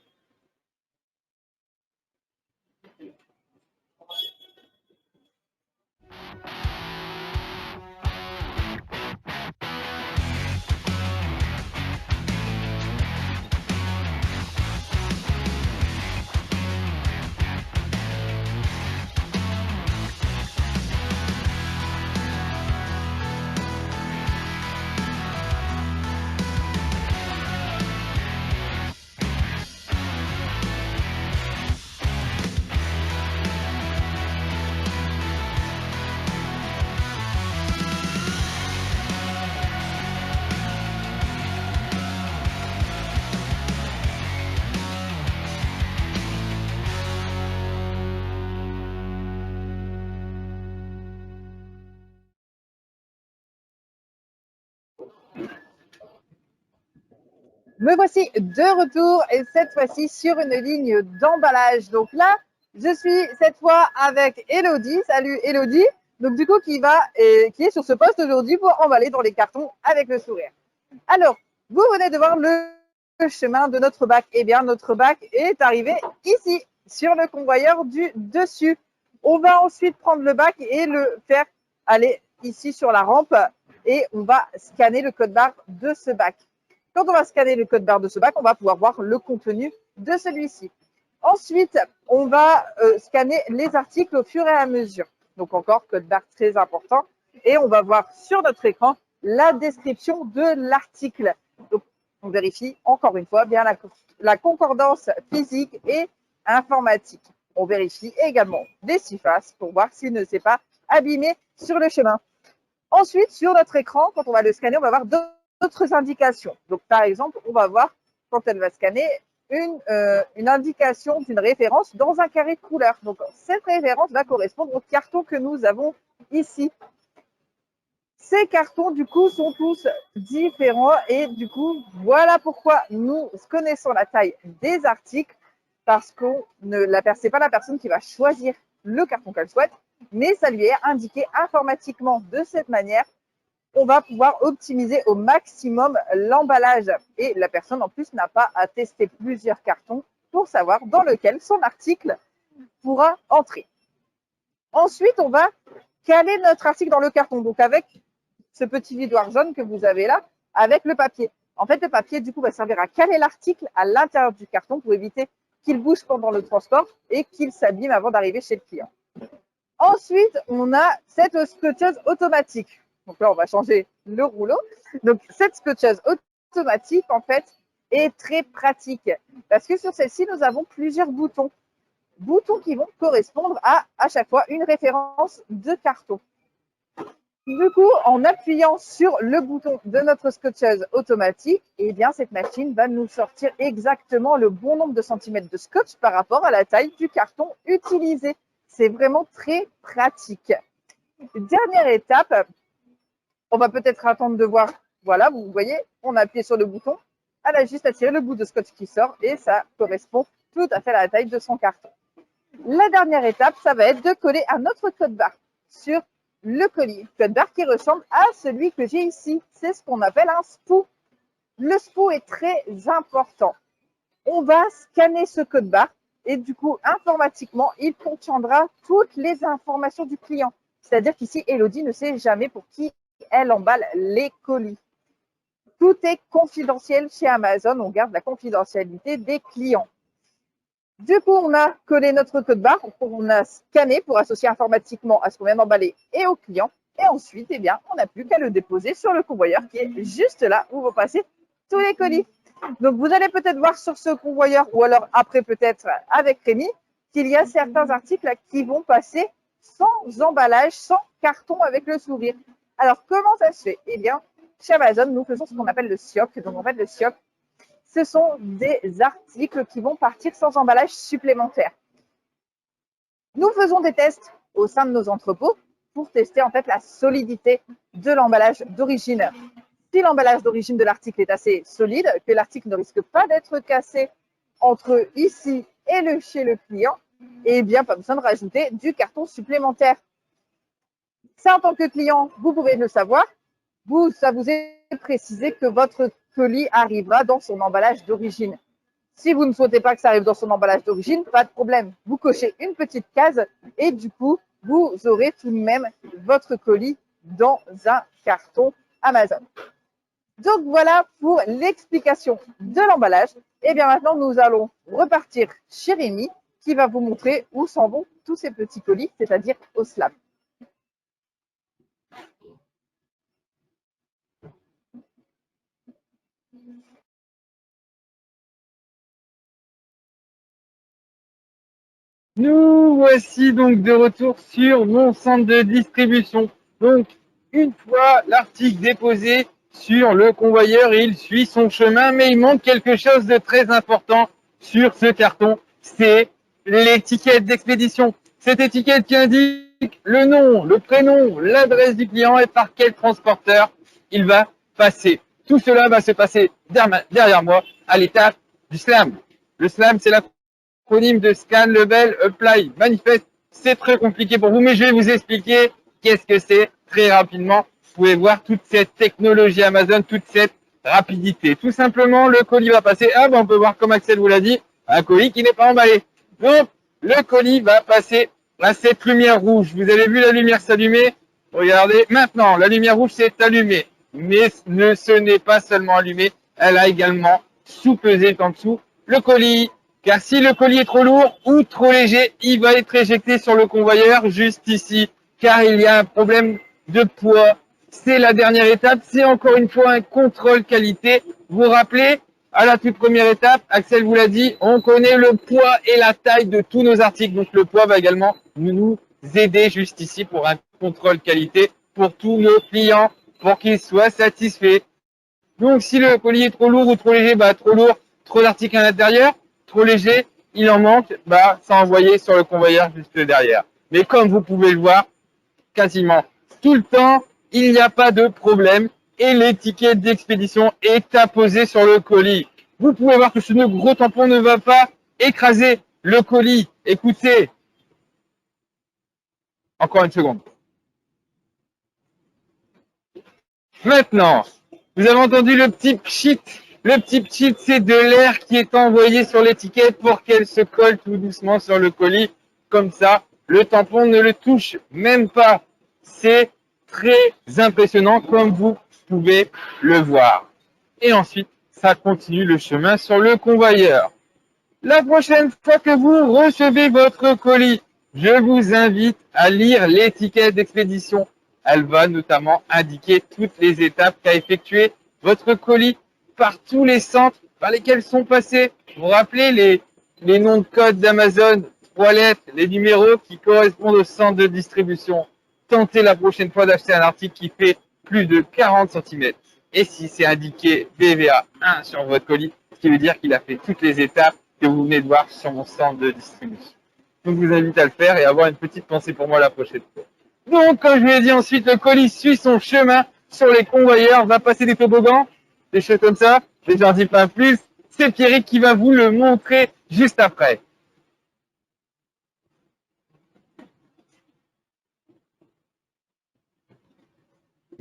[SPEAKER 3] Me voici de retour et cette fois-ci sur une ligne d'emballage. Donc là, je suis cette fois avec Elodie. Salut Elodie. Donc du coup, qui est sur ce poste aujourd'hui pour emballer dans les cartons avec le sourire. Alors, vous venez de voir le chemin de notre bac. Eh bien, notre bac est arrivé ici, sur le convoyeur du dessus. On va ensuite prendre le bac et le faire aller ici sur la rampe et on va scanner le code barre de ce bac. Quand on va scanner le code barre de ce bac, on va pouvoir voir le contenu de celui-ci. Ensuite, on va scanner les articles au fur et à mesure. Donc encore, code barre très important. Et on va voir sur notre écran la description de l'article. Donc, on vérifie encore une fois bien la concordance physique et informatique. On vérifie également les surfaces pour voir s'il ne s'est pas abîmé sur le chemin. Ensuite, sur notre écran, quand on va le scanner, on va voir d'autres indications. Donc, par exemple, on va voir, quand elle va scanner, une indication d'une référence dans un carré de couleur. Donc, cette référence va correspondre au carton que nous avons ici. Ces cartons, du coup, sont tous différents et du coup, voilà pourquoi nous connaissons la taille des articles parce qu'on c'est pas la personne qui va choisir le carton qu'elle souhaite, mais ça lui est indiqué informatiquement de cette manière. On va pouvoir optimiser au maximum l'emballage et la personne en plus n'a pas à tester plusieurs cartons pour savoir dans lequel son article pourra entrer. Ensuite, on va caler notre article dans le carton, donc avec ce petit vidoir jaune que vous avez là, avec le papier. En fait, le papier, du coup, va servir à caler l'article à l'intérieur du carton pour éviter qu'il bouge pendant le transport et qu'il s'abîme avant d'arriver chez le client. Ensuite, on a cette scotcheuse automatique. Donc là, on va changer le rouleau. Donc, cette scotcheuse automatique, en fait, est très pratique parce que sur celle-ci, nous avons plusieurs boutons. Boutons qui vont correspondre à chaque fois une référence de carton. Du coup, en appuyant sur le bouton de notre scotcheuse automatique, eh bien, cette machine va nous sortir exactement le bon nombre de centimètres de scotch par rapport à la taille du carton utilisé. C'est vraiment très pratique. Dernière étape, on va peut-être attendre de voir. Voilà, vous voyez, on a appuyé sur le bouton. Elle a juste à tirer le bout de scotch qui sort et ça correspond tout à fait à la taille de son carton. La dernière étape, ça va être de coller un autre code barre sur le colis. Code barre qui ressemble à celui que j'ai ici. C'est ce qu'on appelle un SPO. Le SPO est très important. On va scanner ce code barre et du coup, informatiquement, il contiendra toutes les informations du client. C'est-à-dire qu'ici, Elodie ne sait jamais pour qui elle emballe les colis. Tout est confidentiel chez Amazon. On garde la confidentialité des clients. Du coup, on a collé notre code barre, on a scanné pour associer informatiquement à ce qu'on vient d'emballer et au client. Et ensuite, eh bien, on n'a plus qu'à le déposer sur le convoyeur qui est juste là où vont passer tous les colis. Donc, vous allez peut-être voir sur ce convoyeur ou alors après peut-être avec Rémi qu'il y a certains articles qui vont passer sans emballage, sans carton avec le sourire. Alors, comment ça se fait? Eh bien, chez Amazon, nous faisons ce qu'on appelle le SIOC. Donc, en fait, le SIOC, ce sont des articles qui vont partir sans emballage supplémentaire. Nous faisons des tests au sein de nos entrepôts pour tester en fait la solidité de l'emballage d'origine. Si l'emballage d'origine de l'article est assez solide, que l'article ne risque pas d'être cassé entre ici et chez le client, eh bien, pas besoin de rajouter du carton supplémentaire. Ça, en tant que client, vous pouvez le savoir. Ça vous est précisé que votre colis arrivera dans son emballage d'origine. Si vous ne souhaitez pas que ça arrive dans son emballage d'origine, pas de problème. Vous cochez une petite case et du coup, vous aurez tout de même votre colis dans un carton Amazon. Donc voilà pour l'explication de l'emballage. Et bien maintenant, nous allons repartir chez Rémi qui va vous montrer où s'en vont tous ces petits colis, c'est-à-dire au slab.
[SPEAKER 4] Nous voici donc de retour sur mon centre de distribution. Donc, une fois l'article déposé sur le convoyeur, il suit son chemin, mais il manque quelque chose de très important sur ce carton, c'est l'étiquette d'expédition. Cette étiquette qui indique le nom, le prénom, l'adresse du client et par quel transporteur il va passer. Tout cela va se passer derrière moi à l'étape du SLAM. Le SLAM, c'est la de scan, label, apply, manifeste. C'est très compliqué pour vous, mais je vais vous expliquer qu'est-ce que c'est très rapidement. Vous pouvez voir toute cette technologie Amazon, toute cette rapidité. Tout simplement, le colis va passer. Ah, ben, on peut voir, comme Axel vous l'a dit, un colis qui n'est pas emballé. Donc, le colis va passer à cette lumière rouge. Vous avez vu la lumière s'allumer? Regardez, maintenant, la lumière rouge s'est allumée. Mais ce n'est pas seulement allumé, elle a également sous-pesé en dessous le colis. Car si le colis est trop lourd ou trop léger, il va être éjecté sur le convoyeur juste ici. Car il y a un problème de poids. C'est la dernière étape. C'est encore une fois un contrôle qualité. Vous vous rappelez, à la toute première étape, Axel vous l'a dit, on connaît le poids et la taille de tous nos articles. Donc le poids va également nous aider juste ici pour un contrôle qualité pour tous nos clients, pour qu'ils soient satisfaits. Donc si le colis est trop lourd ou trop léger, bah trop lourd, trop d'articles à l'intérieur. Trop léger, il en manque, bah, ça envoyé sur le convoyeur juste derrière. Mais comme vous pouvez le voir, quasiment tout le temps, il n'y a pas de problème et l'étiquette d'expédition est apposée sur le colis. Vous pouvez voir que ce gros tampon ne va pas écraser le colis. Écoutez. Encore une seconde. Maintenant, vous avez entendu le petit pchit. Le petit pchit, c'est de l'air qui est envoyé sur l'étiquette pour qu'elle se colle tout doucement sur le colis. Comme ça, le tampon ne le touche même pas. C'est très impressionnant comme vous pouvez le voir. Et ensuite, ça continue le chemin sur le convoyeur. La prochaine fois que vous recevez votre colis, je vous invite à lire l'étiquette d'expédition. Elle va notamment indiquer toutes les étapes qu'a effectué votre colis par tous les centres par lesquels sont passés. Vous vous rappelez les noms de code d'Amazon, 3 lettres, les numéros qui correspondent au centre de distribution. Tentez la prochaine fois d'acheter un article qui fait plus de 40 cm. Et si c'est indiqué BVA 1 sur votre colis, ce qui veut dire qu'il a fait toutes les étapes que vous venez de voir sur mon centre de distribution. Donc, je vous invite à le faire et à avoir une petite pensée pour moi la prochaine fois. Donc, comme je vous l'ai dit ensuite, le colis suit son chemin sur les convoyeurs, va passer des toboggans, des choses comme ça. Je n'en dis pas plus. C'est Pierrick qui va vous le montrer juste après.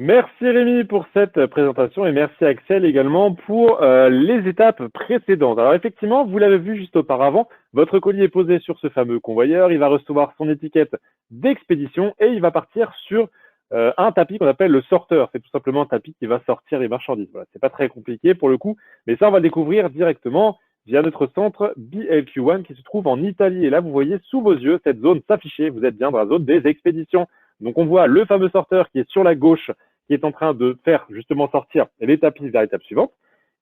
[SPEAKER 2] Merci Rémi pour cette présentation et merci Axel également pour les étapes précédentes. Alors effectivement, vous l'avez vu juste auparavant, votre colis est posé sur ce fameux convoyeur, il va recevoir son étiquette d'expédition et il va partir sur un tapis qu'on appelle le sorteur. C'est tout simplement un tapis qui va sortir les marchandises. Voilà, c'est pas très compliqué pour le coup, mais ça on va le découvrir directement via notre centre BLQ1 qui se trouve en Italie. Et là, vous voyez sous vos yeux cette zone s'afficher. Vous êtes bien dans la zone des expéditions. Donc on voit le fameux sorteur qui est sur la gauche, qui est en train de faire justement sortir les tapis vers l'étape suivante.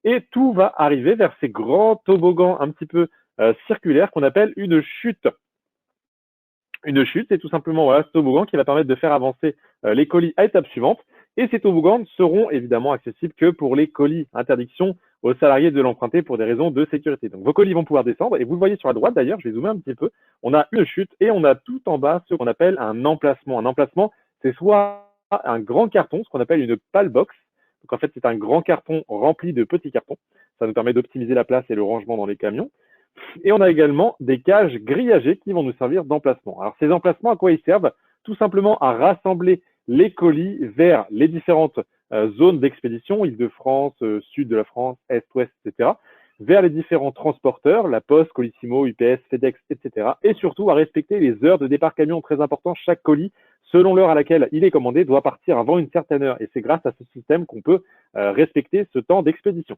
[SPEAKER 2] Et tout va arriver vers ces grands toboggans un petit peu circulaires qu'on appelle une chute. Une chute, c'est tout simplement voilà, ce toboggan qui va permettre de faire avancer les colis à l'étape suivante. Et ces toboggans ne seront évidemment accessibles que pour les colis. Interdiction aux salariés de l'emprunter pour des raisons de sécurité. Donc vos colis vont pouvoir descendre. Et vous le voyez sur la droite d'ailleurs, je vais zoomer un petit peu. On a une chute et on a tout en bas ce qu'on appelle un emplacement. Un emplacement, c'est soit un grand carton, ce qu'on appelle une pale box. Donc en fait, c'est un grand carton rempli de petits cartons. Ça nous permet d'optimiser la place et le rangement dans les camions. Et on a également des cages grillagées qui vont nous servir d'emplacement. Alors ces emplacements, à quoi ils servent? Tout simplement à rassembler les colis vers les différentes zones d'expédition, Île-de-France, sud de la France, est, ouest, etc., vers les différents transporteurs, la Poste, Colissimo, UPS, FedEx, etc., et surtout à respecter les heures de départ camion, très important. Chaque colis, selon l'heure à laquelle il est commandé, doit partir avant une certaine heure. Et c'est grâce à ce système qu'on peut respecter ce temps d'expédition.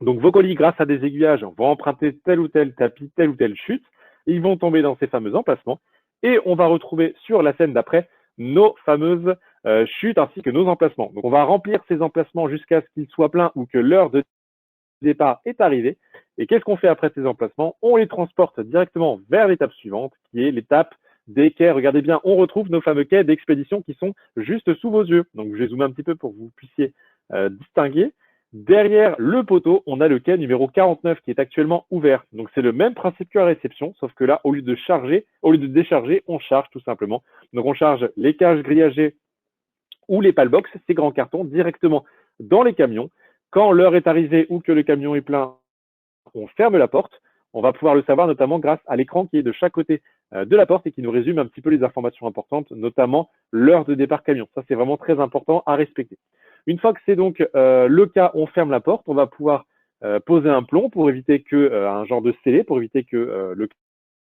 [SPEAKER 2] Donc vos colis, grâce à des aiguillages, vont emprunter tel ou tel tapis, telle ou telle chute. Ils vont tomber dans ces fameux emplacements. Et on va retrouver sur la scène d'après nos fameuses chutes ainsi que nos emplacements. Donc on va remplir ces emplacements jusqu'à ce qu'ils soient pleins ou que l'heure de départ est arrivée. Et qu'est-ce qu'on fait après ces emplacements? On les transporte directement vers l'étape suivante, qui est l'étape des quais. Regardez bien, on retrouve nos fameux quais d'expédition qui sont juste sous vos yeux. Donc je vais zoomer un petit peu pour que vous puissiez distinguer. Derrière le poteau, on a le quai numéro 49 qui est actuellement ouvert. Donc c'est le même principe que la réception, sauf que là, au lieu de décharger, on charge tout simplement. Donc on charge les cages grillagées ou les palbox, ces grands cartons, directement dans les camions. Quand l'heure est arrivée ou que le camion est plein, on ferme la porte. On va pouvoir le savoir notamment grâce à l'écran qui est de chaque côté de la porte et qui nous résume un petit peu les informations importantes, notamment l'heure de départ camion. Ça, c'est vraiment très important à respecter. Une fois que c'est donc le cas, on ferme la porte. On va pouvoir poser un plomb pour éviter que un genre de scellé, pour éviter que le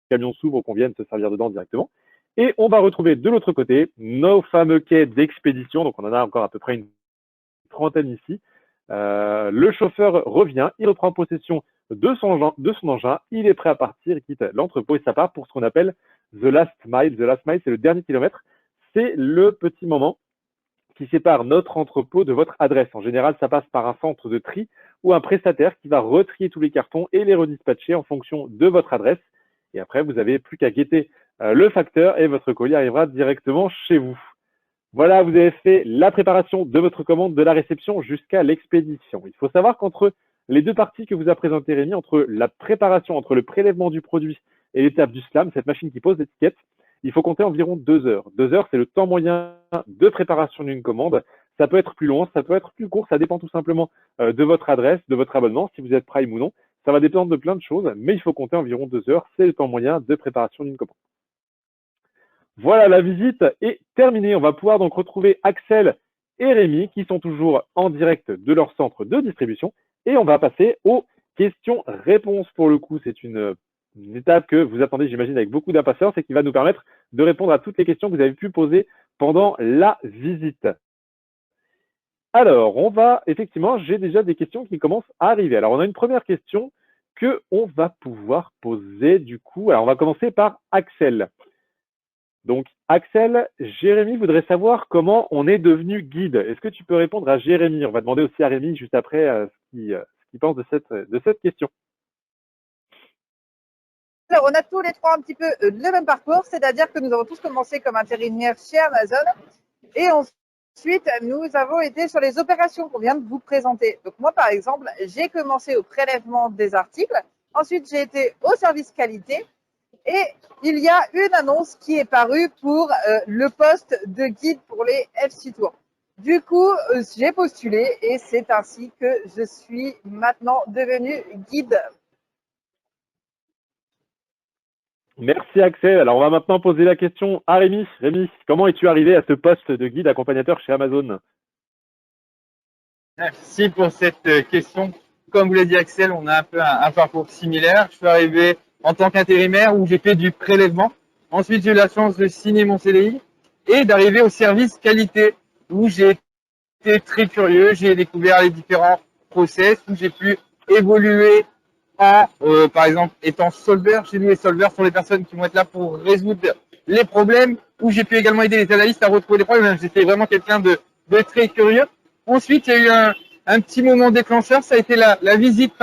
[SPEAKER 2] camion s'ouvre, qu'on vienne se servir dedans directement. Et on va retrouver de l'autre côté nos fameux quais d'expédition. Donc, on en a encore à peu près une trentaine ici. Le chauffeur revient, il reprend possession de son engin, il est prêt à partir, il quitte l'entrepôt et ça part pour ce qu'on appelle the last mile. The last mile, c'est le dernier kilomètre. C'est le petit moment qui sépare notre entrepôt de votre adresse. En général, ça passe par un centre de tri ou un prestataire qui va retrier tous les cartons et les redispatcher en fonction de votre adresse. Et après, vous n'avez plus qu'à guetter le facteur et votre colis arrivera directement chez vous. Voilà, vous avez fait la préparation de votre commande de la réception jusqu'à l'expédition. Il faut savoir qu'entre les deux parties que vous a présentées Rémi, entre la préparation, entre le prélèvement du produit et l'étape du slam, cette machine qui pose l'étiquette, il faut compter environ 2 heures. 2 heures, c'est le temps moyen de préparation d'une commande. Ça peut être plus long, ça peut être plus court, ça dépend tout simplement de votre adresse, de votre abonnement, si vous êtes Prime ou non. Ça va dépendre de plein de choses, mais il faut compter environ 2 heures. C'est le temps moyen de préparation d'une commande. Voilà, la visite est terminée. On va pouvoir donc retrouver Axel et Rémi qui sont toujours en direct de leur centre de distribution. Et on va passer aux questions-réponses. Pour le coup, c'est une étape que vous attendez, j'imagine, avec beaucoup d'impatience et qui va nous permettre de répondre à toutes les questions que vous avez pu poser pendant la visite. Alors, effectivement, j'ai déjà des questions qui commencent à arriver. Alors, on a une première question qu'on va pouvoir poser du coup. Alors, on va commencer par Axel. Donc, Axel, Jérémy voudrait savoir comment on est devenu guide. Est-ce que tu peux répondre à Jérémy? On va demander aussi à Rémi juste après ce qu'il pense de cette question.
[SPEAKER 3] Alors, on a tous les trois un petit peu le même parcours, c'est-à-dire que nous avons tous commencé comme intérimaires chez Amazon et ensuite nous avons été sur les opérations qu'on vient de vous présenter. Donc moi, par exemple, j'ai commencé au prélèvement des articles, ensuite j'ai été au service qualité et il y a une annonce qui est parue pour le poste de guide pour les FC Tours. Du coup, j'ai postulé et c'est ainsi que je suis maintenant devenue guide.
[SPEAKER 2] Merci Axel. Alors, on va maintenant poser la question à Rémi. Rémi, comment es-tu arrivé à ce poste de guide accompagnateur chez Amazon?
[SPEAKER 4] Merci pour cette question. Comme vous l'a dit Axel, on a un peu un parcours similaire. Je suis arrivé en tant qu'intérimaire où j'ai fait du prélèvement. Ensuite, j'ai eu la chance de signer mon CDI et d'arriver au service qualité où j'ai été très curieux. J'ai découvert les différents process où j'ai pu évoluer en, par exemple, étant solveur. Chez nous, les solveurs sont les personnes qui vont être là pour résoudre les problèmes, où j'ai pu également aider les analystes à retrouver les problèmes. J'étais vraiment quelqu'un de très curieux. Ensuite, il y a eu un petit moment déclencheur, ça a été la visite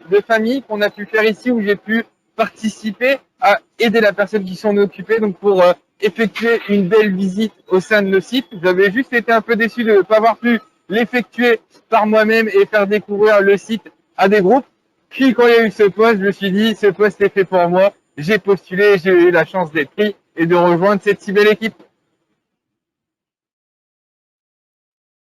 [SPEAKER 4] de famille qu'on a pu faire ici, où j'ai pu participer à aider la personne qui s'en est occupée, donc pour effectuer une belle visite au sein de nos sites. J'avais juste été un peu déçu de ne pas avoir pu l'effectuer par moi-même et faire découvrir le site à des groupes. Puis quand il y a eu ce poste, je me suis dit, ce poste est fait pour moi. J'ai postulé, j'ai eu la chance d'être pris et de rejoindre cette si belle équipe.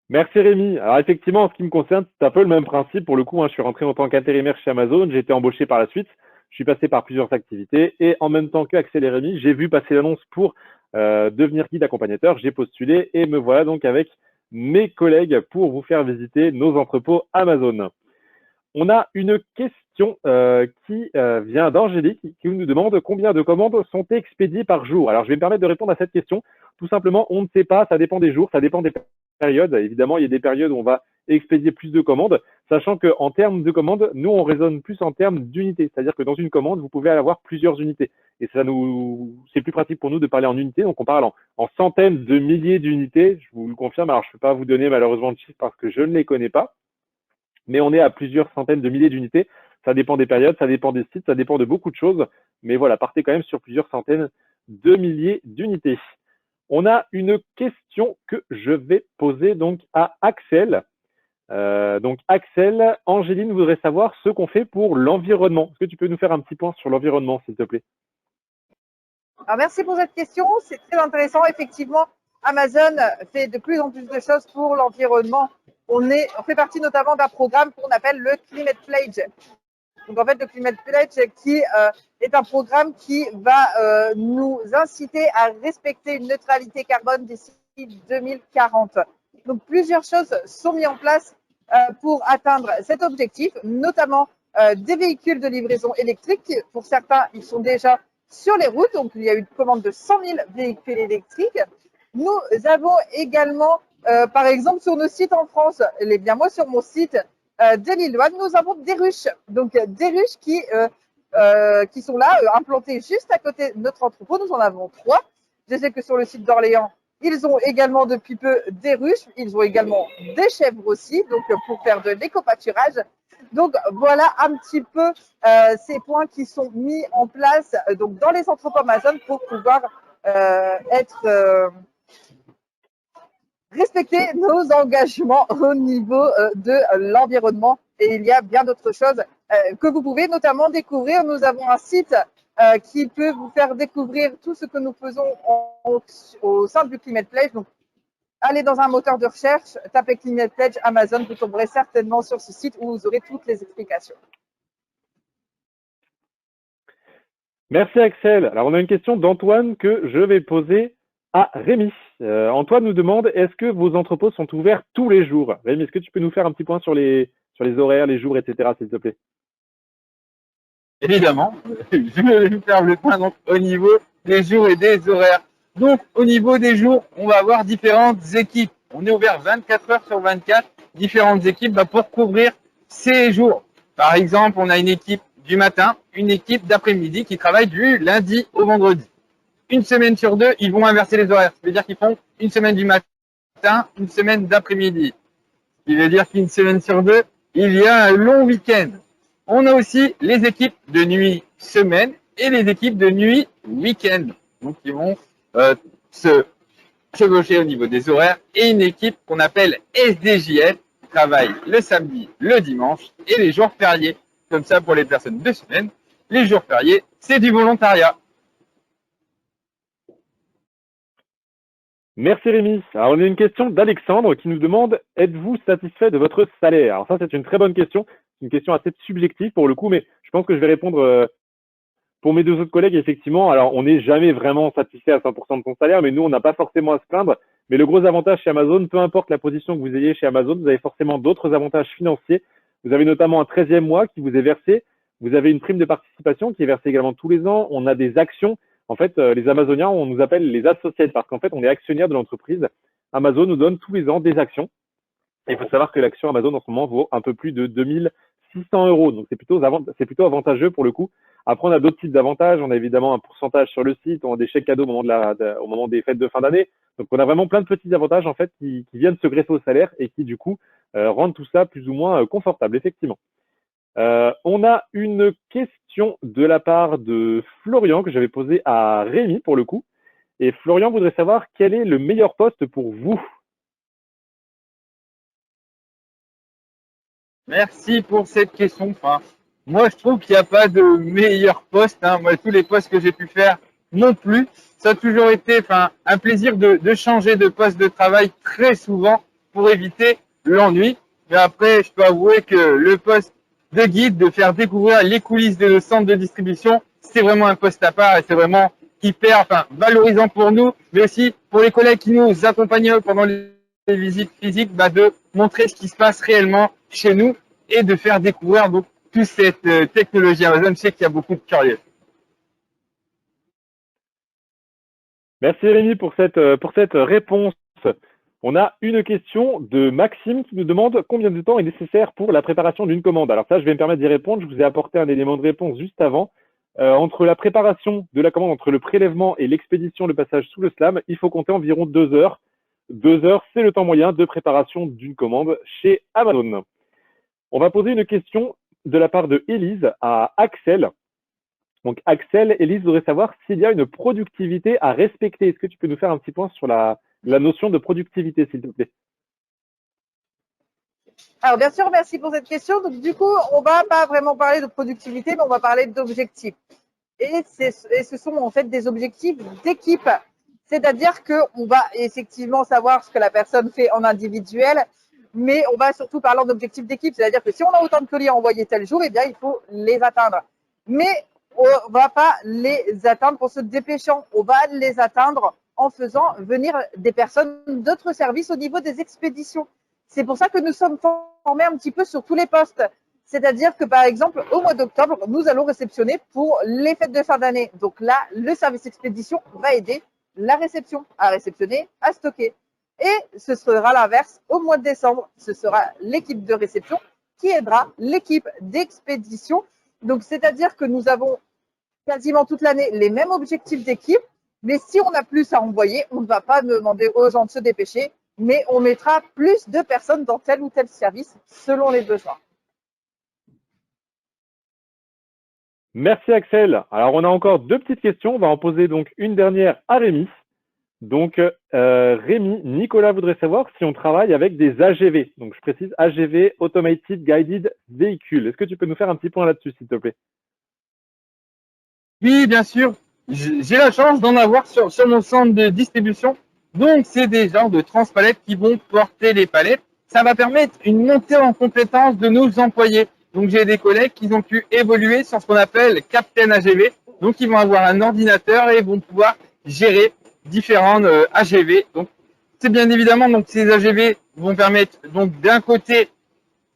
[SPEAKER 2] Merci Rémi. Alors effectivement, en ce qui me concerne, c'est un peu le même principe. Pour le coup, je suis rentré en tant qu'intérimaire chez Amazon, j'ai été embauché par la suite. Je suis passé par plusieurs activités et en même temps qu'Axel et Rémi, j'ai vu passer l'annonce pour devenir guide accompagnateur. J'ai postulé et me voilà donc avec mes collègues pour vous faire visiter nos entrepôts Amazon. On a une question qui vient d'Angélique qui nous demande combien de commandes sont expédiées par jour. Alors, je vais me permettre de répondre à cette question. Tout simplement, on ne sait pas, ça dépend des jours, ça dépend des périodes. Évidemment, il y a des périodes où on va expédier plus de commandes, sachant qu'en termes de commandes, nous, on raisonne plus en termes d'unités. C'est-à-dire que dans une commande, vous pouvez avoir plusieurs unités. Et c'est plus pratique pour nous de parler en unités. Donc, on parle en centaines de milliers d'unités. Je vous le confirme. Alors, je ne peux pas vous donner malheureusement de chiffres parce que je ne les connais pas. Mais on est à plusieurs centaines de milliers d'unités. Ça dépend des périodes, ça dépend des sites, ça dépend de beaucoup de choses. Mais voilà, partez quand même sur plusieurs centaines de milliers d'unités. On a une question que je vais poser donc à Axel. Donc Axel, Angéline voudrait savoir ce qu'on fait pour l'environnement. Est-ce que tu peux nous faire un petit point sur l'environnement, s'il te plaît?
[SPEAKER 3] Alors, merci pour cette question. C'est très intéressant. Effectivement, Amazon fait de plus en plus de choses pour l'environnement. On fait partie notamment d'un programme qu'on appelle le Climate Pledge. Donc, en fait, le Climate Pledge qui est un programme qui va nous inciter à respecter une neutralité carbone d'ici 2040. Donc, plusieurs choses sont mises en place pour atteindre cet objectif, notamment des véhicules de livraison électrique. Pour certains, ils sont déjà sur les routes. Donc, il y a eu une commande de 100 000 véhicules électriques. Nous avons également, par exemple, sur nos sites en France, et bien moi sur mon site de Lilloise, nous avons des ruches. Donc, des ruches qui sont là, implantées juste à côté de notre entrepôt. Nous en avons 3. Je sais que sur le site d'Orléans, ils ont également depuis peu des ruches. Ils ont également des chèvres aussi, donc pour faire de l'éco-pâturage. Donc voilà un petit peu ces points qui sont mis en place donc dans les entrepôts Amazon pour pouvoir respecter nos engagements au niveau de l'environnement. Et il y a bien d'autres choses que vous pouvez notamment découvrir. Nous avons un site qui peut vous faire découvrir tout ce que nous faisons au sein du Climate Pledge. Donc, allez dans un moteur de recherche, tapez Climate Pledge Amazon, vous tomberez certainement sur ce site où vous aurez toutes les explications.
[SPEAKER 2] Merci Axel. Alors, on a une question d'Antoine que je vais poser à Rémi. Antoine nous demande, est-ce que vos entrepôts sont ouverts tous les jours? Rémi, est-ce que tu peux nous faire un petit point sur les horaires, les jours, etc., s'il te plaît?
[SPEAKER 4] Évidemment, je vais vous faire le point donc, au niveau des jours et des horaires. Donc, au niveau des jours, on va avoir différentes équipes. On est ouvert 24 heures sur 24, différentes équipes pour couvrir ces jours. Par exemple, on a une équipe du matin, une équipe d'après-midi qui travaille du lundi au vendredi. Une semaine sur deux, ils vont inverser les horaires. Ça veut dire qu'ils font une semaine du matin, une semaine d'après-midi. Ce qui veut dire qu'une semaine sur deux, il y a un long week-end. On a aussi les équipes de nuit semaine et les équipes de nuit week-end. Donc, ils vont se chevaucher au niveau des horaires. Et une équipe qu'on appelle SDJL qui travaille le samedi, le dimanche et les jours fériés. Comme ça, pour les personnes de semaine, les jours fériés, c'est du volontariat.
[SPEAKER 2] Merci Rémi. Alors on a une question d'Alexandre qui nous demande: êtes-vous satisfait de votre salaire? Alors ça, c'est une très bonne question. C'est une question assez subjective pour le coup, mais je pense que je vais répondre pour mes deux autres collègues. Effectivement, alors on n'est jamais vraiment satisfait à 100% de son salaire, mais nous, on n'a pas forcément à se plaindre. Mais le gros avantage chez Amazon, peu importe la position que vous ayez chez Amazon, vous avez forcément d'autres avantages financiers. Vous avez notamment un 13e mois qui vous est versé. Vous avez une prime de participation qui est versée également tous les ans. On a des actions. En fait, les Amazoniens, on nous appelle les associés parce qu'en fait, on est actionnaire de l'entreprise. Amazon nous donne tous les ans des actions. Et il faut savoir que l'action Amazon en ce moment vaut un peu plus de 2600 €. Donc, c'est plutôt avantageux pour le coup. Après, on a d'autres types d'avantages. On a évidemment un pourcentage sur le site. On a des chèques cadeaux au moment des fêtes de fin d'année. Donc, on a vraiment plein de petits avantages en fait qui viennent se greffer au salaire et qui du coup rendent tout ça plus ou moins confortable, effectivement. On a une question de la part de Florian que j'avais posée à Rémi pour le coup. Et Florian voudrait savoir quel est le meilleur poste pour vous.
[SPEAKER 4] Merci pour cette question. Enfin, moi, je trouve qu'il n'y a pas de meilleur poste. Hein. Moi, tous les postes que j'ai pu faire non plus. Ça a toujours été un plaisir de changer de poste de travail très souvent pour éviter l'ennui. Mais après, je peux avouer que le poste de guide, de faire découvrir les coulisses de nos centres de distribution, c'est vraiment un poste à part et c'est vraiment hyper valorisant pour nous, mais aussi pour les collègues qui nous accompagnent pendant les visites physiques, de montrer ce qui se passe réellement chez nous et de faire découvrir donc toute cette technologie Amazon. Je sais qu'il y a beaucoup de curieux.
[SPEAKER 2] Merci Rémi pour cette réponse. On a une question de Maxime qui nous demande combien de temps est nécessaire pour la préparation d'une commande. Alors ça, je vais me permettre d'y répondre. Je vous ai apporté un élément de réponse juste avant. Entre la préparation de la commande, entre le prélèvement et l'expédition, le passage sous le slam, il faut compter environ 2 heures. 2 heures, c'est le temps moyen de préparation d'une commande chez Amazon. On va poser une question de la part de Élise à Axel. Donc Axel, Élise voudrait savoir s'il y a une productivité à respecter. Est-ce que tu peux nous faire un petit point sur la notion de productivité, s'il te plaît?
[SPEAKER 3] Alors bien sûr, merci pour cette question. Donc du coup, on va pas vraiment parler de productivité, mais on va parler d'objectifs. Et ce sont en fait des objectifs d'équipe. C'est-à-dire qu'on va effectivement savoir ce que la personne fait en individuel, mais on va surtout parler d'objectifs d'équipe. C'est-à-dire que si on a autant de colis à envoyer tel jour, eh bien, il faut les atteindre. Mais on va pas les atteindre en se dépêchant. On va les atteindre en faisant venir des personnes d'autres services au niveau des expéditions. C'est pour ça que nous sommes formés un petit peu sur tous les postes. C'est-à-dire que, par exemple, au mois d'octobre, nous allons réceptionner pour les fêtes de fin d'année. Donc là, le service expédition va aider la réception à réceptionner, à stocker. Et ce sera l'inverse au mois de décembre. Ce sera l'équipe de réception qui aidera l'équipe d'expédition. Donc, c'est-à-dire que nous avons quasiment toute l'année les mêmes objectifs d'équipe. Mais si on a plus à envoyer, on ne va pas demander aux gens de se dépêcher, mais on mettra plus de personnes dans tel ou tel service selon les besoins.
[SPEAKER 2] Merci Axel. Alors on a encore 2 petites questions. On va en poser donc une dernière à Rémi. Donc Rémi, Nicolas voudrait savoir si on travaille avec des AGV. Donc je précise AGV, Automated Guided Vehicle. Est-ce que tu peux nous faire un petit point là-dessus, s'il te plaît?
[SPEAKER 4] Oui, bien sûr. J'ai la chance d'en avoir sur mon centre de distribution. Donc, c'est des genres de transpalettes qui vont porter les palettes. Ça va permettre une montée en compétence de nos employés. Donc, j'ai des collègues qui ont pu évoluer sur ce qu'on appelle Captain AGV. Donc, ils vont avoir un ordinateur et vont pouvoir gérer différents AGV. Donc, c'est bien évidemment, donc, ces AGV vont permettre, donc, d'un côté,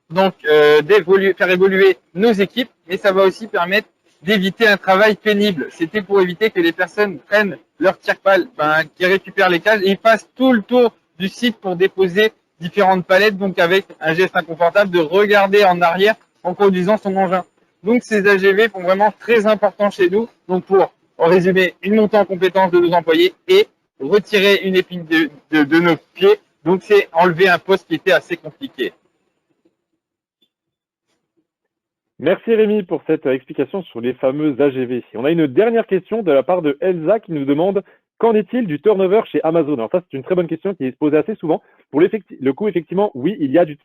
[SPEAKER 4] donc, faire évoluer nos équipes, mais ça va aussi permettre d'éviter un travail pénible. C'était pour éviter que les personnes prennent leur tire-pale, qui récupèrent les cages et ils fassent tout le tour du site pour déposer différentes palettes, donc avec un geste inconfortable de regarder en arrière en conduisant son engin. Donc ces AGV sont vraiment très importants chez nous. Donc pour, en résumé, une montée en compétence de nos employés et retirer une épine de nos pieds. Donc c'est enlever un poste qui était assez compliqué.
[SPEAKER 2] Merci Rémi pour cette explication sur les fameux AGV. On a une dernière question de la part de Elsa qui nous demande qu'en est-il du turnover chez Amazon? Alors ça, c'est une très bonne question qui est posée assez souvent. Pour le coup, effectivement, oui, il y a du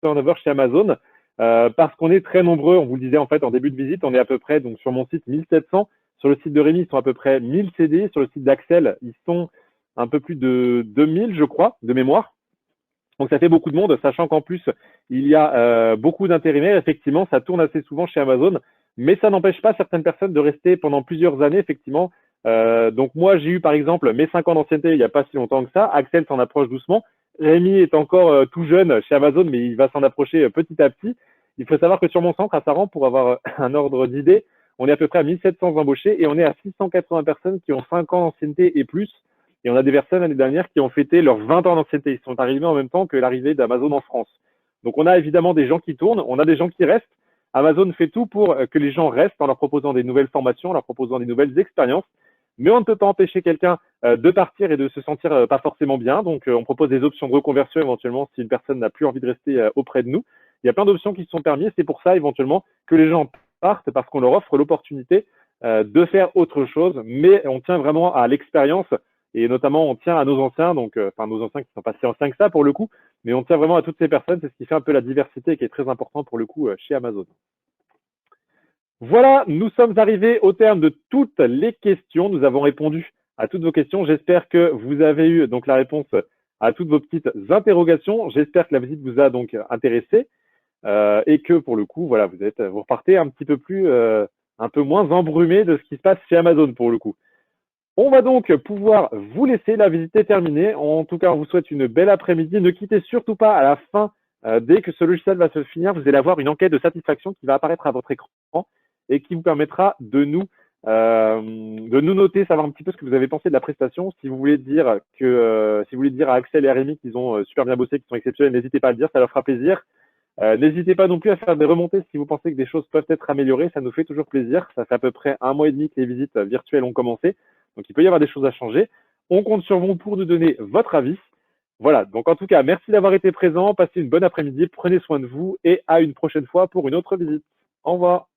[SPEAKER 2] turnover chez Amazon parce qu'on est très nombreux. On vous le disait en fait en début de visite, on est à peu près, donc sur mon site, 1700. Sur le site de Rémi, ils sont à peu près 1000 CD. Sur le site d'Axel, ils sont un peu plus de 2000, je crois, de mémoire. Donc ça fait beaucoup de monde, sachant qu'en plus, il y a beaucoup d'intérimaires. Effectivement, ça tourne assez souvent chez Amazon, mais ça n'empêche pas certaines personnes de rester pendant plusieurs années, effectivement. Donc moi, j'ai eu par exemple mes 5 ans d'ancienneté il n'y a pas si longtemps que ça. Axel s'en approche doucement. Rémi est encore tout jeune chez Amazon, mais il va s'en approcher petit à petit. Il faut savoir que sur mon centre à Saran, pour avoir un ordre d'idée, on est à peu près à 1700 embauchés et on est à 680 personnes qui ont 5 ans d'ancienneté et plus. Et on a des personnes l'année dernière qui ont fêté leurs 20 ans d'ancienneté. Ils sont arrivés en même temps que l'arrivée d'Amazon en France. Donc on a évidemment des gens qui tournent, on a des gens qui restent. Amazon fait tout pour que les gens restent en leur proposant des nouvelles formations, en leur proposant des nouvelles expériences. Mais on ne peut pas empêcher quelqu'un de partir et de se sentir pas forcément bien. Donc on propose des options de reconversion éventuellement si une personne n'a plus envie de rester auprès de nous. Il y a plein d'options qui sont permises. C'est pour ça éventuellement que les gens partent parce qu'on leur offre l'opportunité de faire autre chose. Mais on tient vraiment à l'expérience. Et notamment, on tient à nos anciens, donc enfin nos anciens qui sont pas si anciens que ça pour le coup, mais on tient vraiment à toutes ces personnes. C'est ce qui fait un peu la diversité et qui est très important pour le coup chez Amazon. Voilà, nous sommes arrivés au terme de toutes les questions. Nous avons répondu à toutes vos questions. J'espère que vous avez eu donc la réponse à toutes vos petites interrogations. J'espère que la visite vous a donc intéressé et que pour le coup, voilà, vous repartez un petit peu plus, un peu moins embrumé de ce qui se passe chez Amazon pour le coup. On va donc pouvoir vous laisser, la visite est terminée. En tout cas, on vous souhaite une belle après-midi. Ne quittez surtout pas à la fin, dès que ce logiciel va se finir, vous allez avoir une enquête de satisfaction qui va apparaître à votre écran et qui vous permettra de nous noter, savoir un petit peu ce que vous avez pensé de la prestation. Si vous voulez dire à Axel et à Rémi qu'ils ont super bien bossé, qu'ils sont exceptionnels, n'hésitez pas à le dire, ça leur fera plaisir. N'hésitez pas non plus à faire des remontées si vous pensez que des choses peuvent être améliorées, ça nous fait toujours plaisir. Ça fait à peu près 1 mois et demi que les visites virtuelles ont commencé. Donc, il peut y avoir des choses à changer. On compte sur vous pour nous donner votre avis. Voilà. Donc, en tout cas, merci d'avoir été présent. Passez une bonne après-midi. Prenez soin de vous et à une prochaine fois pour une autre visite. Au revoir.